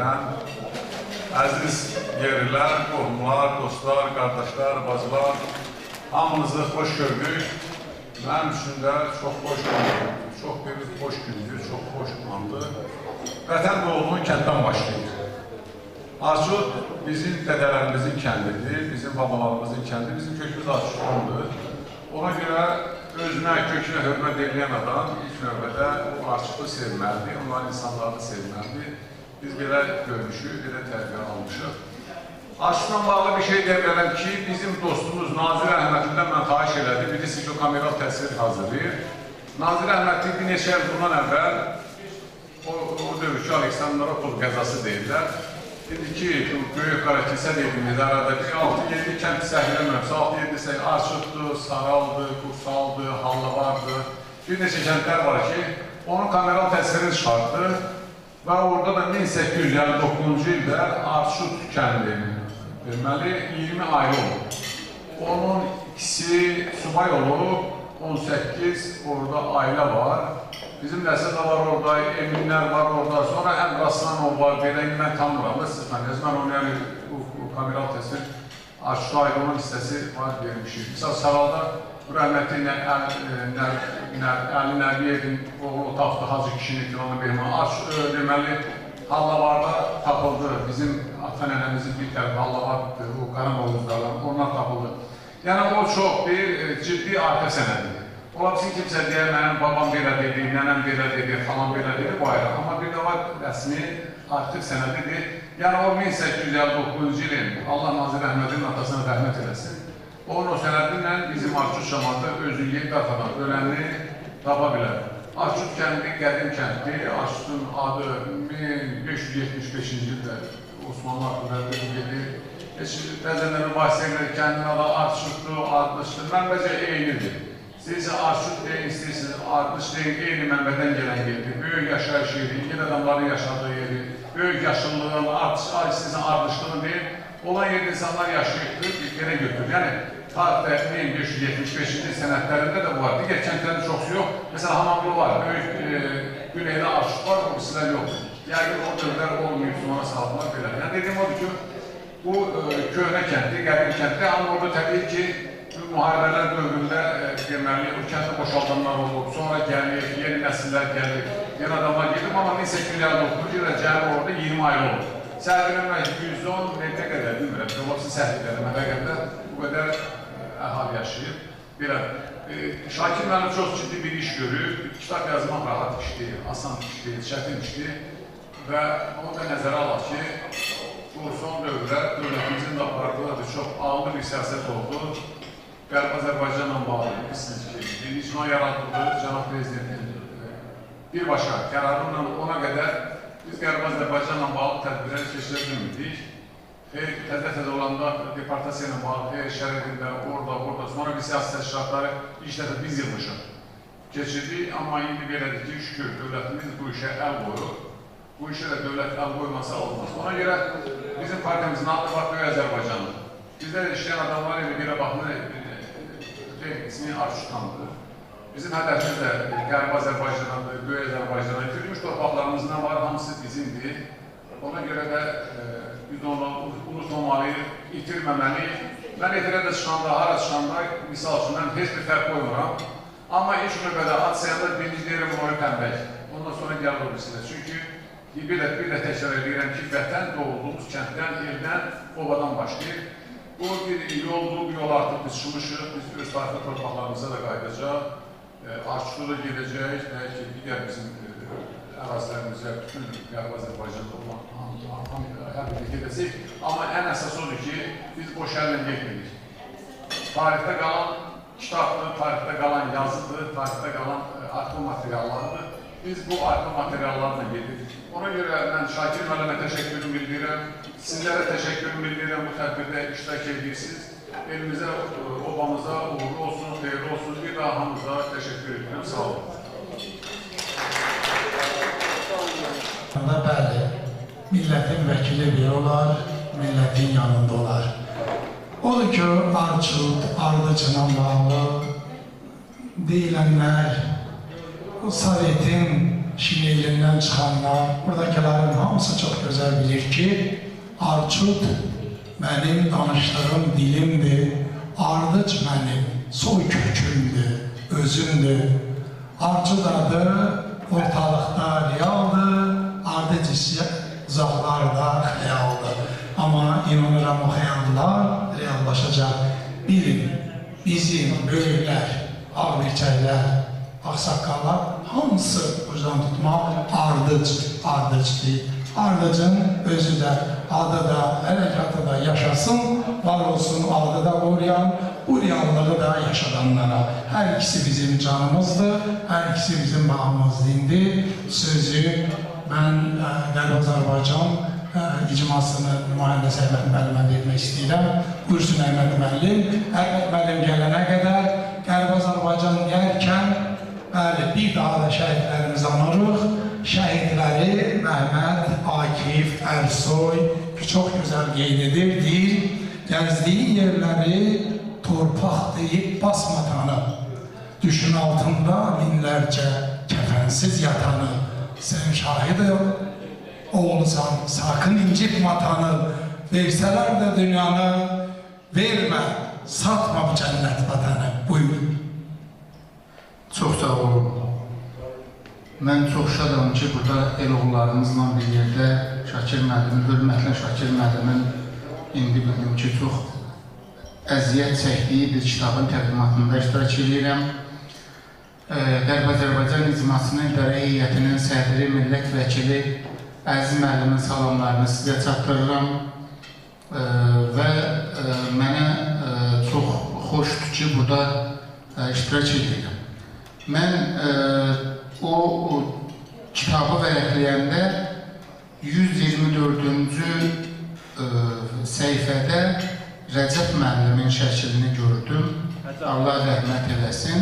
Əziz yerlilər, qohumlar, dostlar, qardaşlar, bacılar, hamınızı xoş gördük. Mənim üçün də çox xoş gündür, çox bir xoş gündür, çox xoş andır. Vətən doğduğu kənddən başlayır. Arçud bizim dədələrimizin kəndidir, bizim babalarımızın kəndidir, bizim kökümüz Arçuddandır. Ona görə özünə, kökünə hörmət edilən adam ilk növbədə o Arçudu sevməlidir, onların insanlarını sevməlidir. Biz belə görmüşük, belə tərbiyə almışıq. Arçudla bağlı bir şey deyə bilərəm ki, bizim dostumuz Nazir Əhmədlindən mən xahiş elədim, birisi ki, kameral təsvir hazırlayır. Nazir Əhmədli bir neçə il bundan əvvəl o dövüşü Aleksandropol qəzası deyirlər. İndiki böyük qarakilsə dediyimiz arada bir 6-7 kənd səhviləmirəmsə, 6-7 Arçuddur, Saraldır, Qursaldır, Hallavardır. Bir neçə kəndlər var ki, onun kameral təsvirini çıxartdı və orada da 1859-cu ildə Arçud kəndi, deməli 20 ayrı olub. Onun ikisi subay olub, 18 orada ailə var. Bizim nəsil də var orada, eminlər var orada, sonra həm Raslanov var, belə mən tanımıram da siz tanıyasınız. Mən onu yəni kameral təsvir Arçud'a aid olan hissəsi var vermişik. Misal Saralda bu rəhmətli Əli Nəbiyevin oğlu tapdı Hacı kişinin filanı Behman. Arçud deməli Hallavarda tapıldı. Bizim ata-nənəmizin bir tərəfi Hallavardır, o Qaramovuzlardan, onlar tapıldı. Yəni o çox bir ciddi arxa sənədidir. Ola bilsin kimsə deyər, mənim babam belə dedi, nənəm belə dedi, falan belə dedi, bu ayrı. Amma bir də var var rəsmi aktiv sənədidir. Yəni o 1859-cu ilin Allah Nazir Əhmədin atasına rəhmət eləsin. Onun o sənədinlə bizim Arçut cəmaatı özü 7 atadan ölənini tapa bilər. Arçut kəndi qədim kənddir. Arçutun adı 1575-ci ildə Osmanlı haqqında gedir. Bəzənlə mübahisə edilir, kəndin adı Arçutdur, Ardışdır. Mənbəcə eynidir. Siz Arçut deyin, istəyirsiniz, Ardış deyin, eyni mənbədən gələn yerdir. Böyük yaşayış yeri, ilk adamların yaşadığı yeri, böyük yaşıllığın, istəyirsən Ardışlığın deyin. Olan yerdə insanlar yaşayıbdır, bir kere götürür. Yəni, tarixdə 1575-ci sənədlərində də bu var. Digər kəndlərdə çoxsu yox. Məsələn, Hamamlı var, böyük güneydə Arçut var, o bizlər yoxdur. Yəqin o dövlər olmayıb, sonra sağlıqlar belə. Yəni, dediyim odur ki, bu köhnə kənddir, qədim kənddir. Amma orada təbii ki, müharibələr dövründə deməli, o kəndə boşaldanlar olub, sonra gəlir, yeni nəsillər gəlir, yeni adamlar gedir. Amma 1859-cu ildə cəmi orada 20 aylı olub. Səhvləmə 110 metrə qədər, bilmirəm, olaqsın səhvləmə qədər bu qədər əhal yaşayıb. Şakir mənim çox ciddi bir iş görüb, kitab yazmaq rahat işdir, asan işdir, çətin işdir və onu da nəzərə alaq ki, bu son dövrlər dövlətimizin də apardığı çox ağır bir siyasət oldu. Qərb Azərbaycanla bağlı, bilirsiniz ki, bir icma yaratıldı, Cənab Prezidentin birbaşa qərarıyla ona qədər biz Qərb Azərbaycanla bağlı tədbirləri keçirə bilmirdik. Təzə olanda deportasiya ilə bağlı şərəfində, orada, sonra bir siyasi təşkilatları ilk dəfə biz yılmışıq keçirdik. Amma indi belədir ki, şükür, dövlətimiz bu işə əl qoyur. Bu işə də dövlət əl qoymasa olmaz. Ona görə bizim partiyamızın adı var, Böyük Azərbaycandır. Bizdə işləyən adamlar ilə bir baxımda ismi Arçutandır. Bizim hədəfimiz də Qərb Azərbaycandır, Böyük Azərbaycandır. İtirilmiş torpaqlarımızdan var, hamısı bizimdir. Ona görə də biz onu unutmamalıyıq, itirməməliyik. Mən etirədə çıxanda, hara çıxanda, misal üçün, mən heç bir fərq qoymuram. Amma ilk növbədə hadisəyəndə birinci deyirəm, onu tənbək. Ondan sonra gəlir o birisində. Çünki bir də təkrar edirəm ki, vətən doğulduğumuz kənddən, yerdən, obadan başlayır. Bu bir yoldur, bu yol artıq biz çıxmışıq, biz öz tarixi torpaqlarımıza da qayıdacaq. Arçuda da gedəcək, bəlkə digər bizim ərazilərimizə, bütün Qərb Azərbaycanda olan hər bir gedəcək. Amma ən əsas odur ki, biz boş əllə getmirik. Tarixdə qalan kitabdır, tarixdə qalan yazıdır, tarixdə qalan arxив materiallardır. Biz bu arxив materiallarla gedirik. Ona görə mən Şakir müəllimə təşəkkürümü bildirirəm, sizlərə təşəkkürümü bildirirəm, bu tədbirdə iştirak edirsiniz. Elimizə, obamıza uğurlu olsun, xeyirli olsun. Bir daha hamıza təşəkkür edirəm. Sağ olun. Bəli, millətin vəkili bir olar, millətin yanında olar. Odur ki, Arçut, Ardıcına bağlı deyilənlər, Sovetin şiirliğindən çıxanlar, buradakilərin hamısı çox gözəl bilir ki, Arçut mənim danışdığım dilimdir, Ardıc mənim soy kökümdür, özümdür. Arçut adı ortalıqda realdır, Ardıc uzaqlarda xəyaldır. Amma inanıram o xəyallar reallaşacaq. Bilin, bizim böyüklər, ağbirçəklər, ağsaqqallar hamısı ucdan tutmaq Ardıcdır. Ardıcın özü də, adı da, hərəkatı da yaşasın, var olsun adı da qoruyan, bu reallığı da yaşadanlara. Hər ikisi bizim canımızdır, hər ikisi bizim bağımızdır. İndi sözü mən Qərb Azərbaycan icmasını nümayəndə Əhməd müəllimə vermək istəyirəm. Buyursun Əhməd müəllim. Əhməd müəllim gələnə qədər Qərb Azərbaycan deyərkən bir daha da şəhidlərimizi anırıq. Şəhidləri Məhməd, Akif, Ərsoy çox gözəl qeyd edir, deyir, gəzdiyi yerləri torpaq deyib basmatanı, düşün altında minlərcə kəfənsiz yatanı, sən şahid oğlusan, sakın incitmə atanı, versələr də dünyanı, vermə, satma bu cənnət vatanı. Buyur. Çox sağ olun. Mən çox şadam ki, burada el oğullarımızla bir yerdə Şakir müəllimin, hörmətli Şakir müəllimin indi bildim ki, çox əziyyət çəkdiyi bir kitabın təqdimatında iştirak edirəm. Qərb Azərbaycan İcmasının İdarə Heyətinin sədri, millət vəkili Əziz müəllimin salamlarını sizə çatdırıram və mənə çox xoşdur ki, burada iştirak edirəm. Mən o kitabı vərəqləyəndə 124-cü səhifədə Rəcəb müəllimin şəklini gördüm. Allah rəhmət eləsin.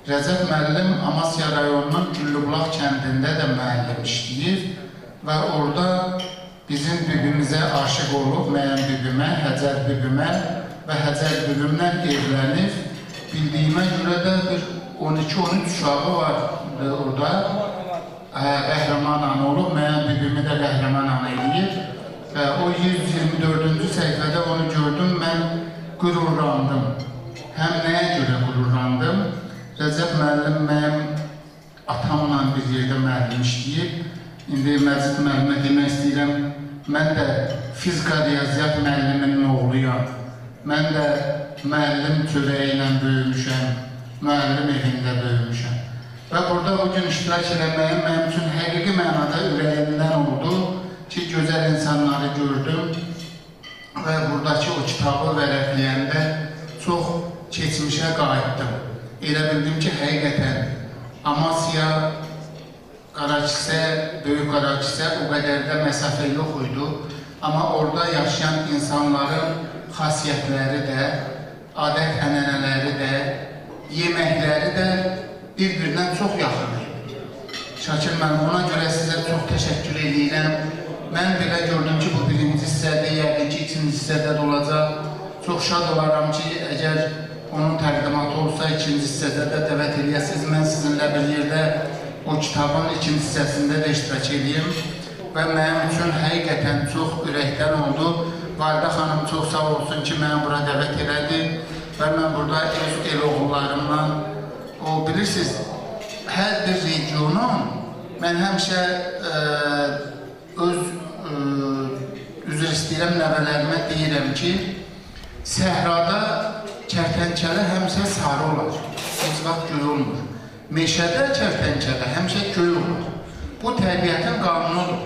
Rəcəb müəllim Amasya rayonunun Güllübulaq kəndində də müəllim işləyir və orada bizim bibimizə aşıq olub, mənim bibimə, Həcər bibimə və Həcər bibimlə evlənir. Bildiyimə görə də bir 12-13 uşağı var orada. Qəhrəman ana olub, mənim bibimi də qəhrəman ana eləyir. O 124-cü səhifədə onu gördüm, mən qürurlandım. Həm nəyə görə qürurlandım? Rəcəb müəllim mənim atamla bir yerdə müəllim işləyib. İndi Məcid müəllimə demək istəyirəm, mən də fizika riyaziyyat müəlliminin oğluyam. Mən də müəllim çörəyi ilə böyümüşəm, müəllim evində böyümüşəm. Və burada bugün iştirak eləməyim mənim üçün həqiqi mənada ürəyimdən oldu ki, gözəl insanları gördüm və buradakı o kitabı vərəqləyəndə çox keçmişə qayıtdım. Elə bildim ki, həqiqətən Amasya, Qarakisə, Böyük Qarakisə o qədər də məsafə yox idi. Amma orada yaşayan insanların xasiyyətləri də, adət-ənənələri də, yeməkləri də bir-birindən çox yaxın idi. Şakir müəllim, ona görə sizə çox təşəkkür edirəm. Mən belə gördüm ki, bu birinci hissədə, yəqin ki, ikinci hissədə də olacaq. Çox şad olaram ki, əgər onun təqdimatı olsa, ikinci hissədə də dəvət eləyəsiniz. Mən sizinlə bir yerdə o kitabın ikinci hissəsində də iştirak edeyim. Və mənim üçün həqiqətən çox ürəkdən oldu. Validə xanım çox sağ olsun ki, məni bura dəvət elədi. Və mən burada öz el oğullarımla, bilirsiniz, hər bir regionun, mən həmişə üzr istəyirəm nəvələrimə deyirəm ki, səhrada kərtənkələ həmişə sarı olur, heç vaxt göy olmur. Meşədə kərtənkələ həmişə göy olur. Bu təbiətin qanunudur.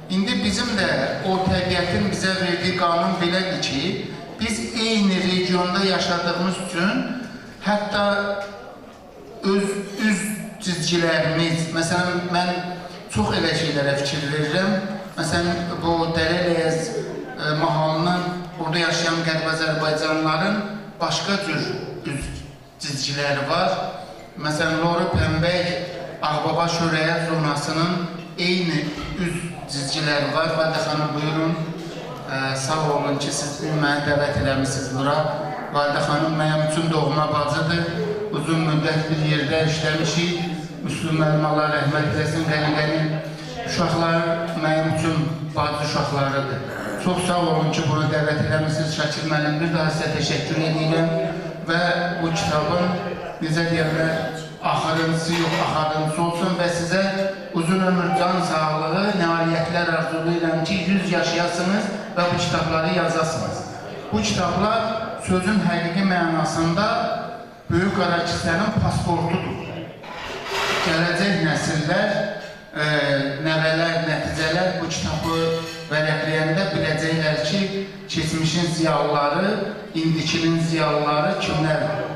İndi bizim də o təbiətin bizə verdiyi qanun belədir ki, biz eyni regionda yaşadığımız üçün hətta öz cizgilərimiz, məsələn, mən çox elə şeylərə fikir verirəm. Məsələn, bu Dərələyəz mahalının burada yaşayan Qərb Azərbaycanlıların başqa cür üz cizgiləri var. Məsələn, Loru Pəmbək, Ağbaba Şörəyə zonasının eyni üz cizgiləri var. Validə xanım, buyurun. Sağ olun ki, siz məni dəvət eləmişsiniz bura. Validə xanım mənim üçün doğma bacıdır. Uzun müddət bir yerdə işləmişik. Müslüm müəllim, Allah rəhmət eləsin, Qəniqənin uşaqları mənim üçün bacı uşaqlarıdır. Çox sağ olun ki, bunu dəvət eləmişsiniz. Şakir müəllim, bir daha sizə təşəkkür edirəm və bu kitabın bizə deyərlər, axırıncısı yox, axırıncısı olsun və sizə uzun ömür, can sağlığı, nailiyyətlər arzulayıram ki, 100 yaşayasınız və bu kitabları yazasınız. Bu kitablar sözün həqiqi mənasında Böyük Qarakisənin pasportudur. Gələcək nəsillər, nəvələr, nəticələr bu kitabı vərəqləyəndə biləcəklər ki, keçmişin ziyalıları, indikinin ziyalıları kimlərdir?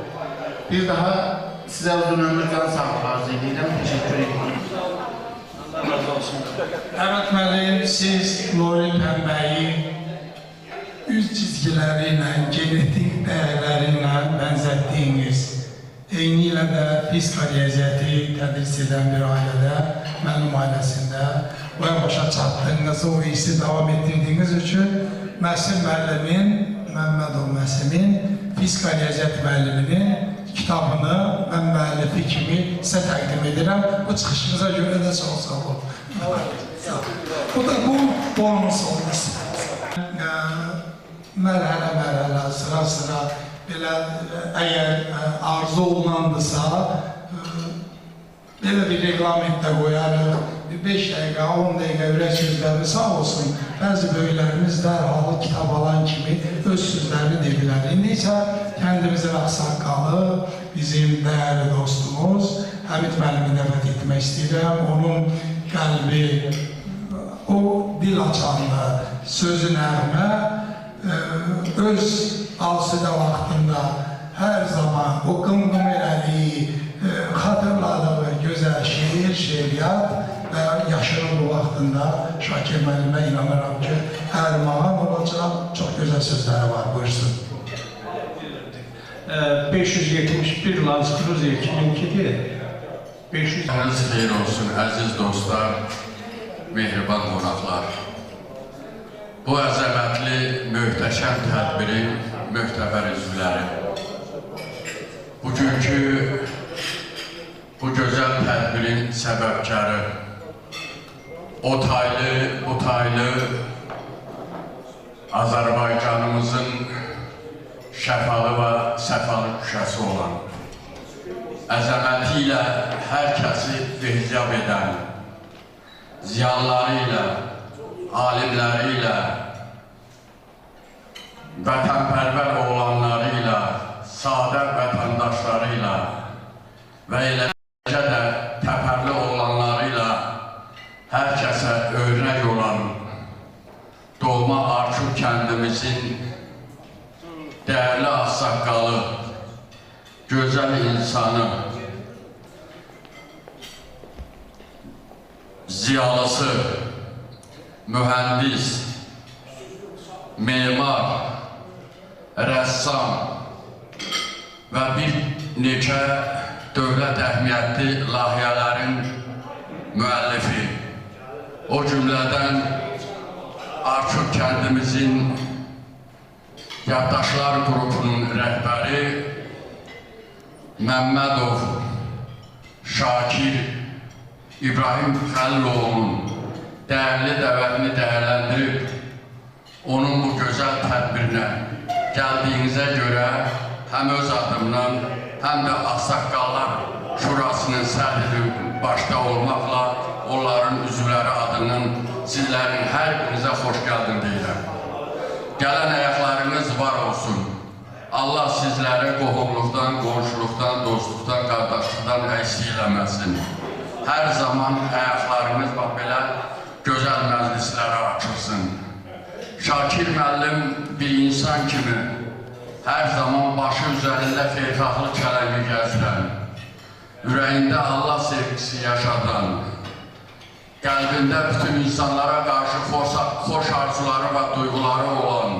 Bir daha sizə uzun ömür, can sağlığı arzu edirəm. Təşəkkür edirəm. Allah razı olsun. Əhməd müəllim, siz Loru Pəmbəyi üz cizgiləri ilə, genetik dəyərləri ilə bənzətdiyiniz, eyni ilə də fizika riyaziyyatı tədris edən bir ailədə, mənim ailəsində və başa çatdığınız, o hissi davam etdirdiyiniz üçün Məsim müəllimin, Məmmədov Məsimin fizika riyaziyyat müəlliminin kitabını mən müəllifi kimi sizə təqdim edirəm. Bu çıxışınıza görə də çox sağ olun. Bu da bu bonus olması. Mərhələ, sıra belə əgər arzu olunandısa, belə bir reglamentdə qoyarıq, 5 dəqiqə, 10 dəqiqə ürək sözlərini sağ olsun. Bəzi böyüklərimiz dərhalı kitab alan kimi öz sözlərini deyirlər. İndi isə kəndimizin ağsaqqalı, bizim dəyərli dostumuz, Həmid müəllimi dəvət etmək istəyirəm. Onun qəlbi, o dil açanlı, sözü nəğmə, öz asudə vaxtında hər zaman o qım-qım elədiyi, xatırladığı gözəl şeir, şeiriyyat və yaşının bu vaxtında Şakir müəllimə inanıram ki, ərmağan olacaq, çox gözəl sözləri var, buyursun. 571 Lans Cruiser 2002'dir. 500 xeyir olsun, əziz dostlar, mehriban qonaqlar. Bu əzəmətli, möhtəşəm tədbirin möhtəbər üzvləri. Bugünkü bu gözəl tədbirin səbəbkarı, o taylı, bu taylı Azərbaycanımızın şəfalı və səfalı küşəsi olan, əzəməti ilə hər kəsi behzab edən, ziyanları ilə, alimləri ilə, vətənpərvər oğlanları ilə, sadə vətəndaşları ilə və eləcə də təpərli oğlanları ilə hər kəsə örnək olan doğma Arşur kəndimizin dəyərli ağsaqqalı, gözəl insanı, ziyalısı, mühəndis, memar, rəssam və bir neçə dövlət əhəmiyyətli layihələrin müəllifi, o cümlədən Arşur kəndimizin Yaddaşlar qrupunun rəhbəri Məmmədov Şakir İbrahim Xəliloğlu'nun dəyərli dəvətini dəyərləndirib onun bu gözəl tədbirinə gəldiyinizə görə həm öz adımdan, həm də Ağsaqqallar Şurasının sədri başda olmaqla onların üzvləri adının sizlərin hər birinizə xoş gəldin deyirəm. Gələn ayaqlarınız var olsun. Allah sizləri qohumluqdan, qonşuluqdan, dostluqdan, qardaşlıqdan əksik eləməsin. Hər zaman ayaqlarınız belə gözəl məclislərə açılsın. Şakir müəllim bir insan kimi hər zaman başı üzərində xeyirxahlıq kələngi gəzdirən, ürəyində Allah sevgisi yaşadan, qəlbində bütün insanlara qarşı xoş arzuları və duyğuları olan,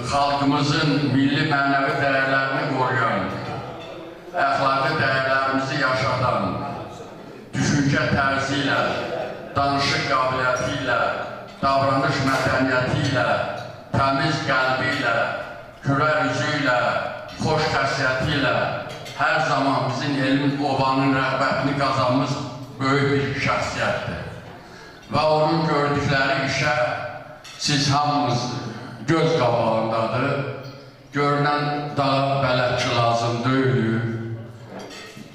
xalqımızın milli mənəvi dəyərlərini qoruyan, əxlaqi dəyərlərimizi yaşadan, düşüncə tərzi ilə, danışıq qabiliyyəti ilə, davranış mədəniyyəti ilə, təmiz qəlbi ilə, gülər üzü ilə, xoş xəsiyyəti ilə hər zaman bizim elmin ovanın rəğbətini qazanmış böyük bir şəxsiyyətdir. Və onun gördükləri işə siz hamınız göz qabağındadır. Görünən daha bələdçi lazım deyil.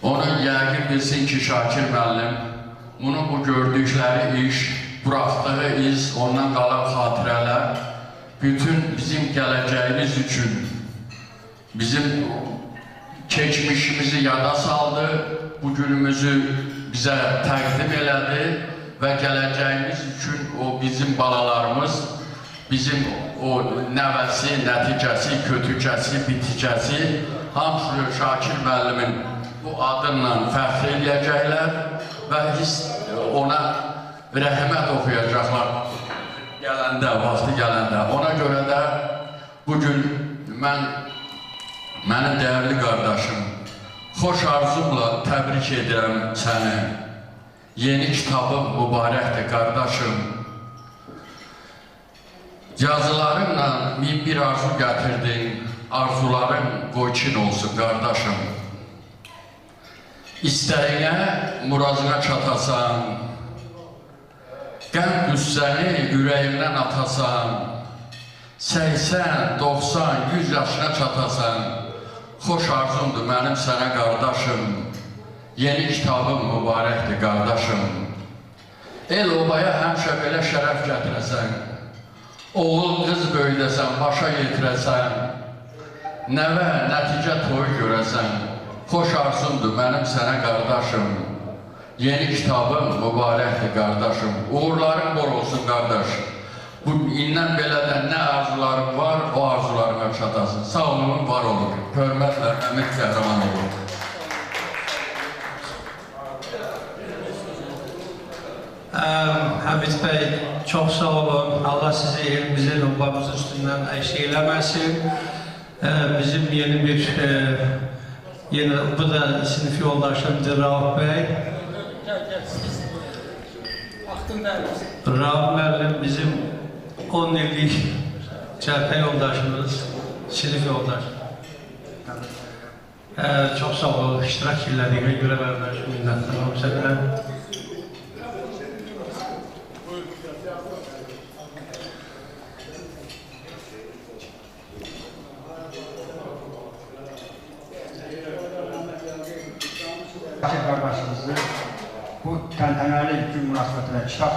Onu yəqin bilsin ki, Şakir müəllim, bunun bu gördükləri iş, buraxdığı iz, ondan qalan xatirələr bütün bizim gələcəyimiz üçün bizim keçmişimizi yada saldı, bugünümüzü bizə təqdim elədi və gələcəyimiz üçün o bizim balalarımız, bizim o nəvəsi, nəticəsi, kötükəsi, biticəsi hamısı Şakir müəllimin bu adınla fəxr eləyəcəklər və ona rəhmət oxuyacaqlar gələndə, vaxtı gələndə. Ona görə də bugün mənim dəyərli qardaşım, xoş arzumla təbrik edirəm səni. Yeni kitabım mübarəkdir, qardaşım. Yazılarınla min bir arzu gətirdin, arzuların qoyçin olsun, qardaşım. İstəyinə, murazına çatasan, qəm qüssəni ürəyindən atasan, 80, 90, 100 yaşına çatasan, xoş arzumdur mənim sənə qardaşım. Yeni kitabım mübarəkdir, qardaşım. El-obaya həmişə belə şərəf gətirəsən, oğul qız böyüdəsən, başa yetirəsən, nəvə, nəticə toyu görəsən, xoş arzumdur mənim sənə qardaşım. Yeni kitabım mübarəkdir qardaşım. Uğurların bol olsun qardaş. Bu indən belədən nə arzularım var, o arzularına çatasın. Sağ olun, var olun. Hörmətlə Əmid Qəhrəmanoğlu. Həmid bəy, çox sağ olun. Allah sizi elimizin, obamızın üstündən əşk eləməsin. Bizim yeni bir, bu da sinif yoldaşımdır Rauf bəy. Rauf müəllim bizim 10 illik cəbhə yoldaşımız, sinif yoldaşı. Çox sağ olun, iştirak elədiyinə görə mən minnətdaram sənə. Şakir qardaşımızı bu təntənəli gün münasibətlə kitab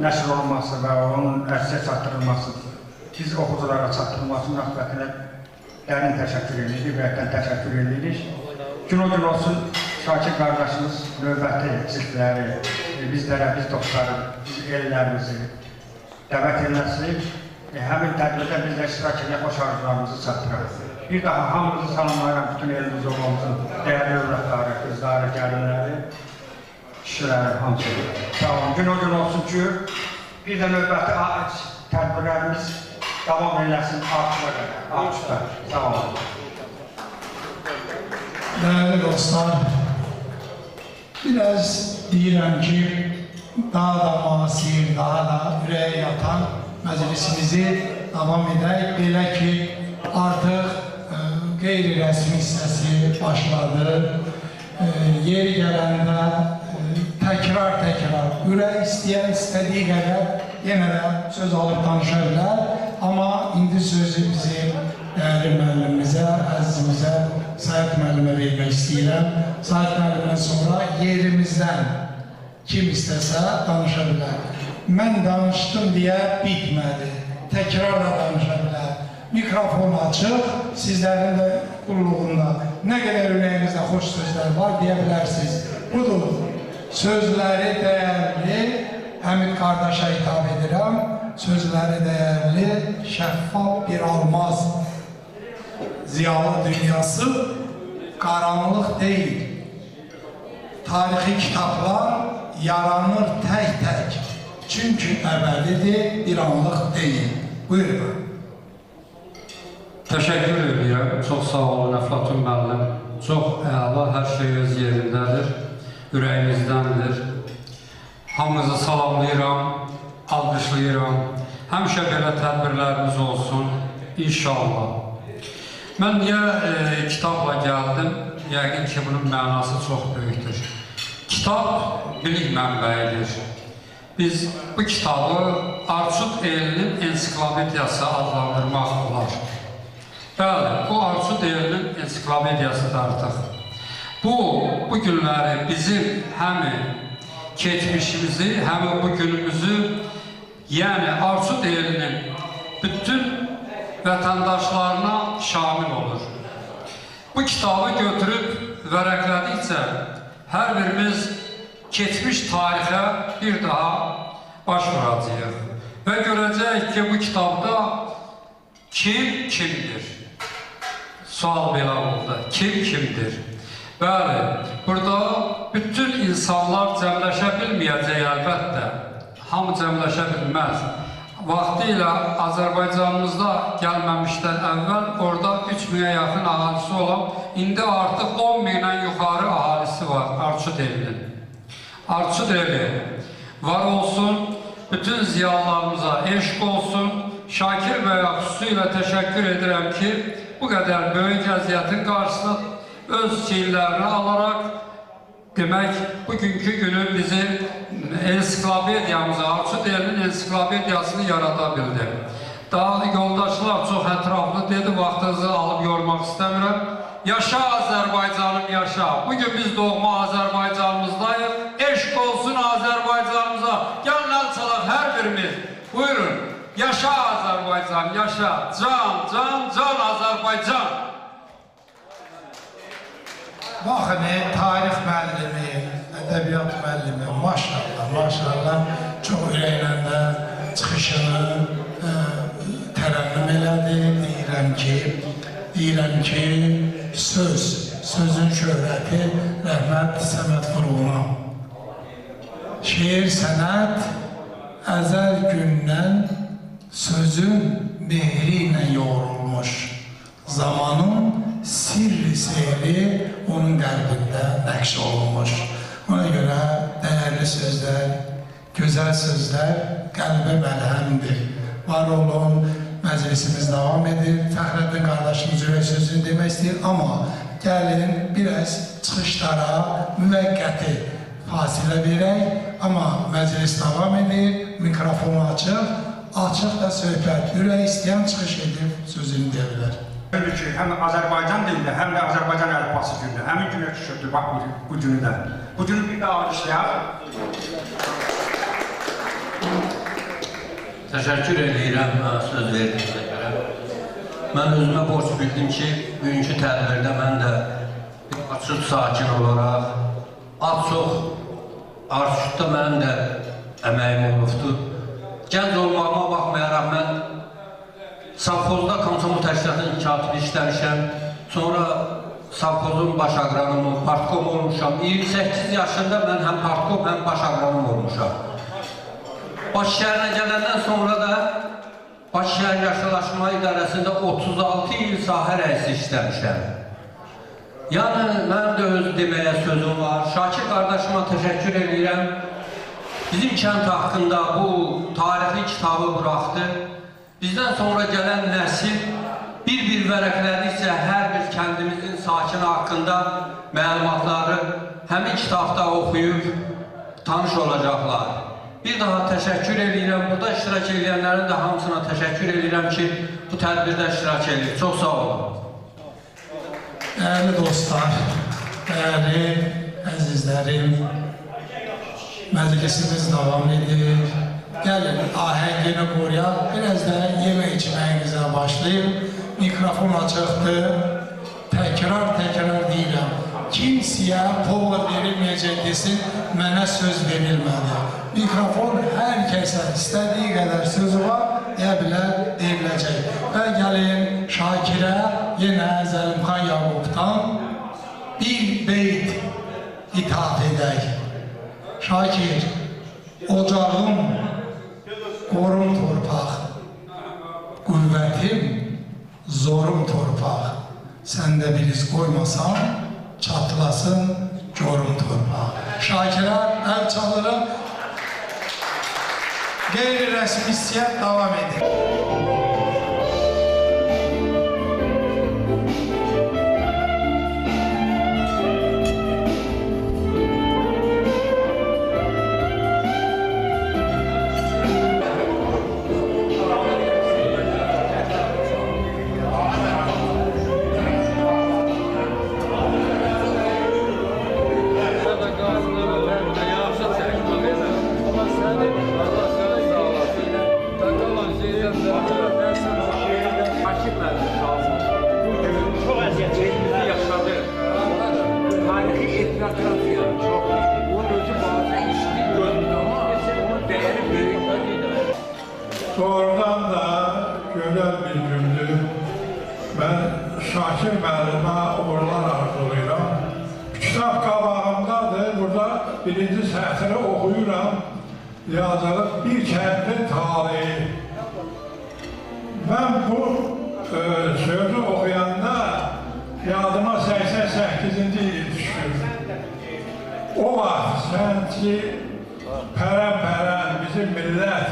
nəşr olunması və onun ərsiyə çatdırılması, biz oxuculara çatdırılması münasibətinə dərin təşəkkür edirik, ürəkdən təşəkkür edirik. Gün o gün olsun Şakir qardaşımız növbəti çiftləri, bizlərə, biz dostları, biz ellərimizi dəvət eləsin. Həmin tədbirdə biz də iştirak edək, xoş arzularımızı çatdıraq. Bir daha hamımızı salamlayıram, bütün elimiz olmamızın değerli övladları, kızları, gəlinləri, kişiləri, hamısı. Sağ olun, gün o gün olsun ki, bir də növbəti tədbirlərimiz davam eləsin artışda. Sağ olun. Değerli dostlar, biraz deyirəm ki, daha da müasir, daha da ürəyə yatan məclisimizi davam edək. Belə ki, artıq qeyri-rəsmi hissəsi başladı. Yeri gələndə təkrar, ürək istəyən istədiyi qədər yenə də söz alıb danışa bilər. Amma indi sözü bizim dəyərli müəllimimizə, əzizimizə, Sayət müəllimə vermək istəyirəm. Sayət müəllimdən sonra yerimizdən kim istəsə danışa bilər. Mən danışdım deyə bitmədi. Təkrarla danışa bilər. Mikrofon açıq, sizlərin də qulluğunda nə qədər ürəyinizdə xoş sözlər var deyə bilərsiniz. Budur, sözləri dəyərli, Həmid qardaşa hitap edirəm, sözləri dəyərli, şəffaf bir almaz. Ziyalı dünyası qaranlıq deyil. Tarixi kitablar yaranır tək-tək. Çünki əbədidir, bir anlıq deyil. Buyurun. Təşəkkür edirəm. Çox sağ olun Əflatun müəllim. Çox əla, hər şey öz yerindədir. Ürəyimizdəndir. Hamınızı salamlayıram, alqışlayıram. Həmişə belə tədbirlərimiz olsun. İnşallah. Mən niyə kitabla gəldim? Yəqin ki, bunun mənası çox böyükdür. Kitab bilik mənbəyidir. Biz bu kitabı Arçut elinin ensiklopediyası adlandırmaq olar. Bəli, bu Arçut elinin ensiklopediyasıdır artıq. Bu günləri bizim həmi keçmişimizi, həmi bu günümüzü, yəni Arçut elinin bütün vətəndaşlarına şamil olur. Bu kitabı götürüb vərəqlədikcə hər birimiz keçmiş tarixə bir daha baş vuracağıq və görəcəyik ki, bu kitabda kim kimdir? Sual belə oldu. Kim kimdir? Bəli, burada bütün insanlar cəmləşə bilməyəcək əlbəttə. Hamı cəmləşə bilməz. Vaxtilə Azərbaycanımızda gəlməmişdən əvvəl orada 3000-ə yaxın əhalisi olan, indi artıq 10.000-dən yuxarı əhalisi var Arçut elinin. Arçut eli var olsun, bütün ziyalılarımıza eşq olsun. Şakir bəyə xüsusilə təşəkkür edirəm ki, bu qədər böyük əziyyətin qarşısına öz şeylərini alaraq, demək, bugünkü günü bizim ensiklopediyamızı, Arçut elinin ensiklopediyasını yarada bildi. Daha yoldaşlar çox ətraflı dedi, vaxtınızı alıb yormaq istəmirəm. Yaşa Azərbaycanım, yaşa. Bugün biz doğma Azərbaycanımızdayıq. Eşq olsun Azərbaycanımıza. Gəlin əl çalaq hər birimiz. Buyurun. Yaşa Azərbaycan, yaşa. Can, can, can Azərbaycan. Baxın, tarix müəllimi, ədəbiyyat müəllimi, maşallah, çox ürəklə də çıxışını tərənnüm elədi. Deyirəm ki, sözün şöhrəti rəhmət Səməd Vurğuna. Şeir, sənət əzəl gündən sözün mehri ilə yoğrulmuş. Zamanın sirri onun qəlbində nəqş olunmuş. Ona görə dəyərli sözlər, gözəl sözlər qəlbə məlhəmdir. Var olun, məclisimiz davam edir. Fəxrəddin qardaşımız ürək sözünü demək istəyir, amma gəlin biraz çıxışlara müvəqqəti fasilə verək, amma məclis davam edir, mikrofonu açıq da söhbət. Ürək istəyən çıxış edib sözünü deyə bilər. Ki, həm Azərbaycan dilində, həm də Azərbaycan əlifbası günü, həmin günə düşürdü, bax bu günü də. Bu günü bir də alışlayaq. Təşəkkür edirəm söz verdiyinizə görə. Mən özümə borc bildim ki, bugünkü tədbirdə mən də açıq sakin olaraq, çox arzusunda mənim də əməyim olubdur. Gənc olmağıma baxmayaraq mən Savxozda Komsomol Təşkilatının katibi işləmişəm. Sonra Savxozun baş aqranımı, partkom olmuşam. 28 yaşında mən həm partkom, həm baş aqranım olmuşam. Bakışəhərinə gələndən sonra da Bakışəhər Yaşlılaşma İdarəsində 36 il sahə rəisi işləmişəm. Yəni, mənim də öz deməyə sözüm var. Şakir qardaşıma təşəkkür edirəm. Bizim kənd haqqında bu tarixi kitabı buraxdı. Bizdən sonra gələn nəsil bir vərəqlədikcə hər bir kəndimizin sakini haqqında məlumatları həmin kitabda oxuyub tanış olacaqlar. Bir daha təşəkkür edirəm. Burada iştirak edənlərin də hamısına təşəkkür edirəm ki, bu tədbirdə iştirak edir. Çox sağ olun. Dəyərli dostlar, dəyərli əzizlərim, məclisimiz davam edir. Gəlin, ahəngini qoruyaq, biraz da yemək içməyinizə başlayın. Mikrofon açıqdır. Təkrar deyirəm. Kimsəyə polla verilməyəcək desin, mənə söz verilmədi. Mikrofon hər kəsə istədiyi qədər sözü var, deyə bilər, deyiləcək. Və gəlin, Şakirə yenə Zəlimxan Yaqubdan bir beyt ithaf edək. Şakir, ocağım, qorum torpaq, qüvvətim, zorum torpaq. Sən də bir iz qoymasan, çatlasın, görüm torpaq. Şakirə əl çalırım, qeyri-rəsmi hissiyat davam edir. Doğrudan da gözəl bir gündür. Mən Şakir müəllimə uğurlar arzulayıram. Kitab qabağımdadır, burada birinci səhətini oxuyuram. Yazılıb bir kəndin tarihi. Mən bu sözü oxuyanda yadıma 88-ci il düşür. O vaxt sənki pərən bizim millət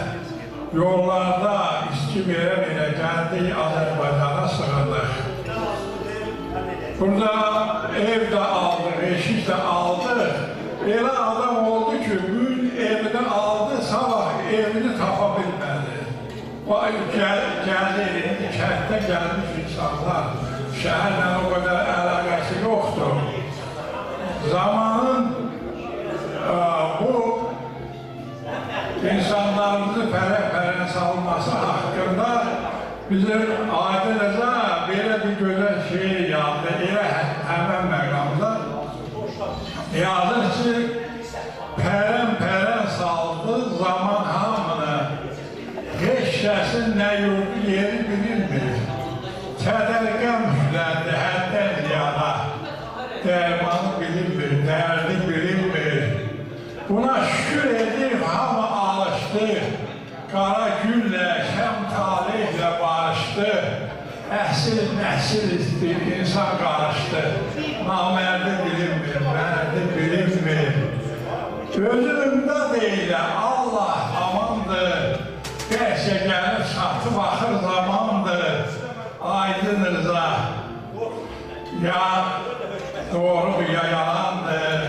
yollarda içki verə gəldik, Azərbaycana sığındıq. Burada ev də aldıq, eşik də aldıq. Elə adam oldu ki, bugün evini aldı, sabah evini tapa bilmədi. Gəldi, indi kənddə gəlmiş insanlar, şəhərlə o qədər əlaqəsi yoxdur. Zamanın bu insanlarımızı pərən salınması haqqında bizim aydınca belə bir gözəl şeir yazdı. Elə həmən məqamda yazır ki, pərən saldı zaman hamını, heç kəsin nə yurdu yeri bilinmir. Kədərqəm yükləndi həddən ziyada, dərmanı bilinmir, dərdi bilinmir. Buna şükür edib hamı alışdı, qara güllə, şəm talihlə barışdı. Əsil, nəsil bir insan qarışdı, namərdi bilinmir, mərdi bilinmir. Özümdə deyilə, Allah amandır, qəşə gəlib çatı baxır zamandır. Aydın Rıza, ya doğru ya yalandır.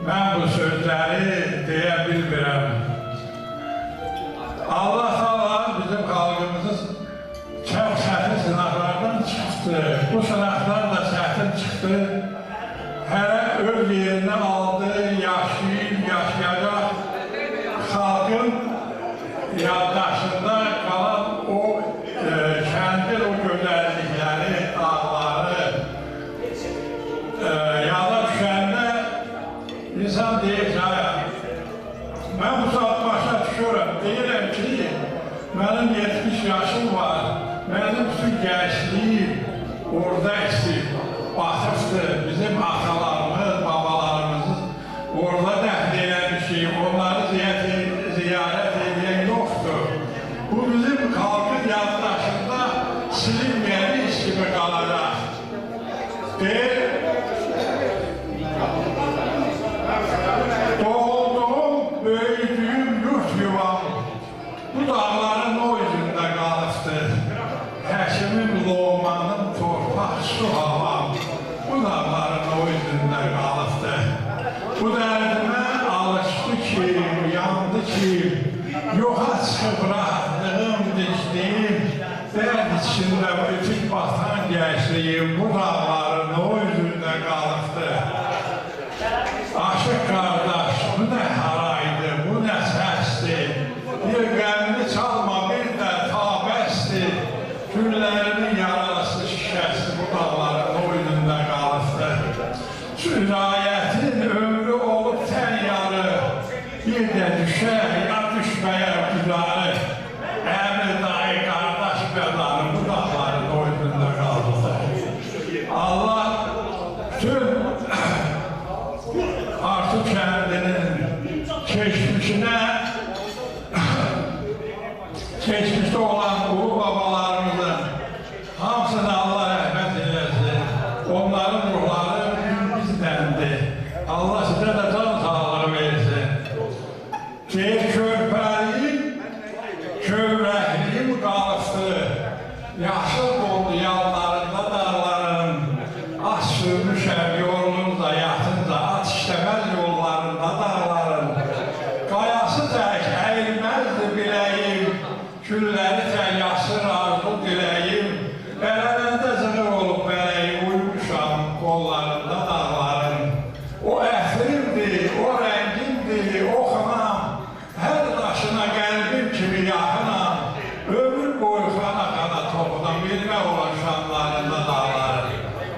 Mən bu sözləri deyə bilmirəm. Allah bizim xalqımızı çox çətin sınaqlardan çıxdı. Bu sınaqlar da çətin çıxdı. Hərə öz yerini aldı, yaşayacaq xalqın yaddaşında qalan o kəndin o gözəllikləri, dağları yada düşəndə insan deyir ki, mən bu saat başa düşürəm, deyirəm ki, mənim 70 yaşım var, mənim bütün gəncliyim orada istəyib, baxıqdır, bizim atalarımız, babalarımız orada dəfn eləmişik, onları ziyarət edən yoxdur. Bu bizim xalqın yaddaşında silinməyən iş kimi qalacaq. Deyir, doğulduğum, böyüdüyüm yurt yuvam, bu dağların o yüzündə qalıqdır. Həkimim loğmanın torpaq su havam, bu dağların o yüzündə qalıqdır. Bu dərdimə alışdı ki, uyandı ki, yoxa çıxıb rahatlığım, dikdiyim, dərd içində bütün batan gəncliyim, bu dağların o yüzündə qalıqdır. Aşıq qardaş, bu nə haraydı, bu nə səsdir, bir qəmli çalma, bir də tabəsdir, güllərinin yaralısı şişəsi bu dağların o yüzündə qalıqdır. Sürayətin ömrü olub tən yarı, bir də düşər, ya düşməyə güzarı, əmri dayı qardaş bədarı bu dağların o yüzündə qalıqdır. Allah bütün Artıq kəndinin keçmişdə olan ulu babalarımızın hamısına Allah rəhmət eləsin. Onların ruhları bizdəndir. Allah sizə də can sağlığı versin. Deyir, körpəliyim, kövrəkliyim qalıqdır. Yaşıl oldu yanlarında dağların, az sürmüşəm yolunuzda yatınca, at işləməz yollarında dağların. Qayası tək əyilməzdi biləyim, gülləri tək yasır arzu diləyim. Bələbəndə zığır olub bələyim, uymuşam qollarında dağların. O əhrimdir, o rəngimdir, o xınam, hər daşına qəlbim kimi yaxınam. Ömür boyu xana topudan bilmək olan şanlarında dağların.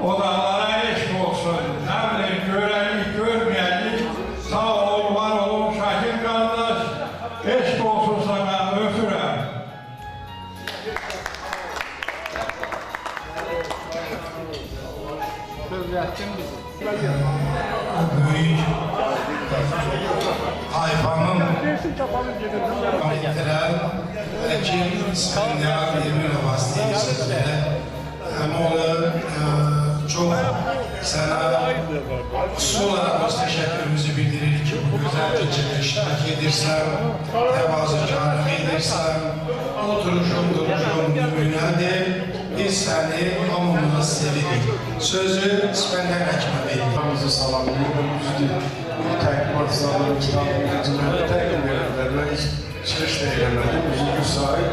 O dağlara eşq olsun, nə bilin, görəlik, görməyəlik, sağ olun, var olun, Şakir qardaş, eşq olsun sana, öpürəm. Böyük tayfanın qalitələr Həkim İskəndər Emirov vasitəsilə həm onu çox sənə xüsusi olaraq öz təşəkkürümüzü bildiririk ki, bu gözəl gecədə iştirak edirsən, təvazökarlıq edirsən, oturuşun, duruşun nümunədir. Biz səni hamımız sevirik. Sözü İskəndər Həkimə veririk. Hamımızı salamlayırım. Təqdimat zamanı kitabının cümləli təqdim edilirlər. Çıxış da eləmədim. 100. sahib.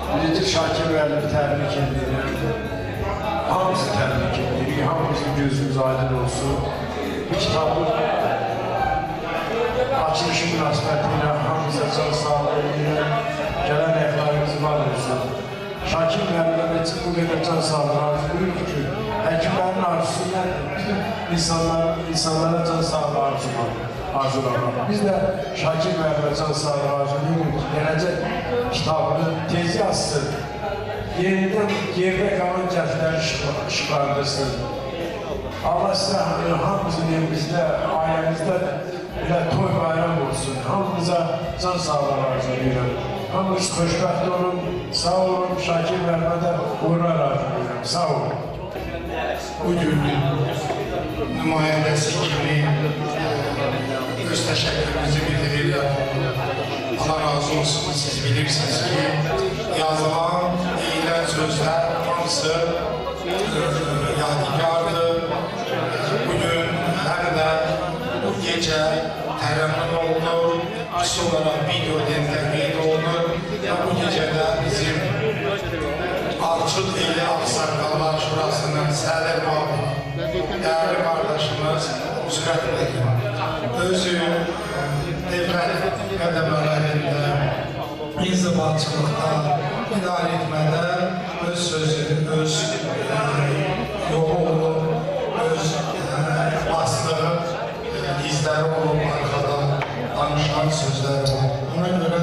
Birinci Şakir müəllimi təbrik edirik. Hamımızı təbrik edirik. Hamımızın gözümüz aydın olsun. Bu kitabın açılışı münasibətilə hamımıza can sağlığı edirəm. Gələn əxlarımız var olsun. Şakir müəllimə üçün bu qədər can sağlığı arzulayırıq ki, həkimlərin arzusu insanlara can sağlığı arzulamaq. Biz də Şakir müəllimə can sağlığı arzulayırıq ki, gələcək kitabını tez yazsın. Yenidən gerdə qalan gəncləri işıqlandırsın. Allah sizə hamımızın evimizdə, ailəmizdə elə toy bayram olsun. Hamımıza can sağlığı arzulayırım. Hamınız xoşbəxt olun, sağ olun. Şakir müəllimə də uğurlar arzulayırım. Sağ olun. Bugün nümayəndəsi kimi öz təşəkkürümüzü bildiririk. Allah razı olsun, siz bilirsiniz ki, yazılan, deyilən sözlər hamısı yadigardır. Bugün həm də bu gecə tərənnüm olunur, pis olaraq videodan təqid olunur və bu gecədə bizim Alçud Eli Ağsaqqallar Şurasının sədr müavini, değerli kardeşimiz Müsbət Bəyim özü devlet qədəmələrində, inzibatçılıqda, idarə etmədə öz sözünü, öz yolu olub, öz bastığı izləri olub, arkada danışan sözləri olub. Buna görə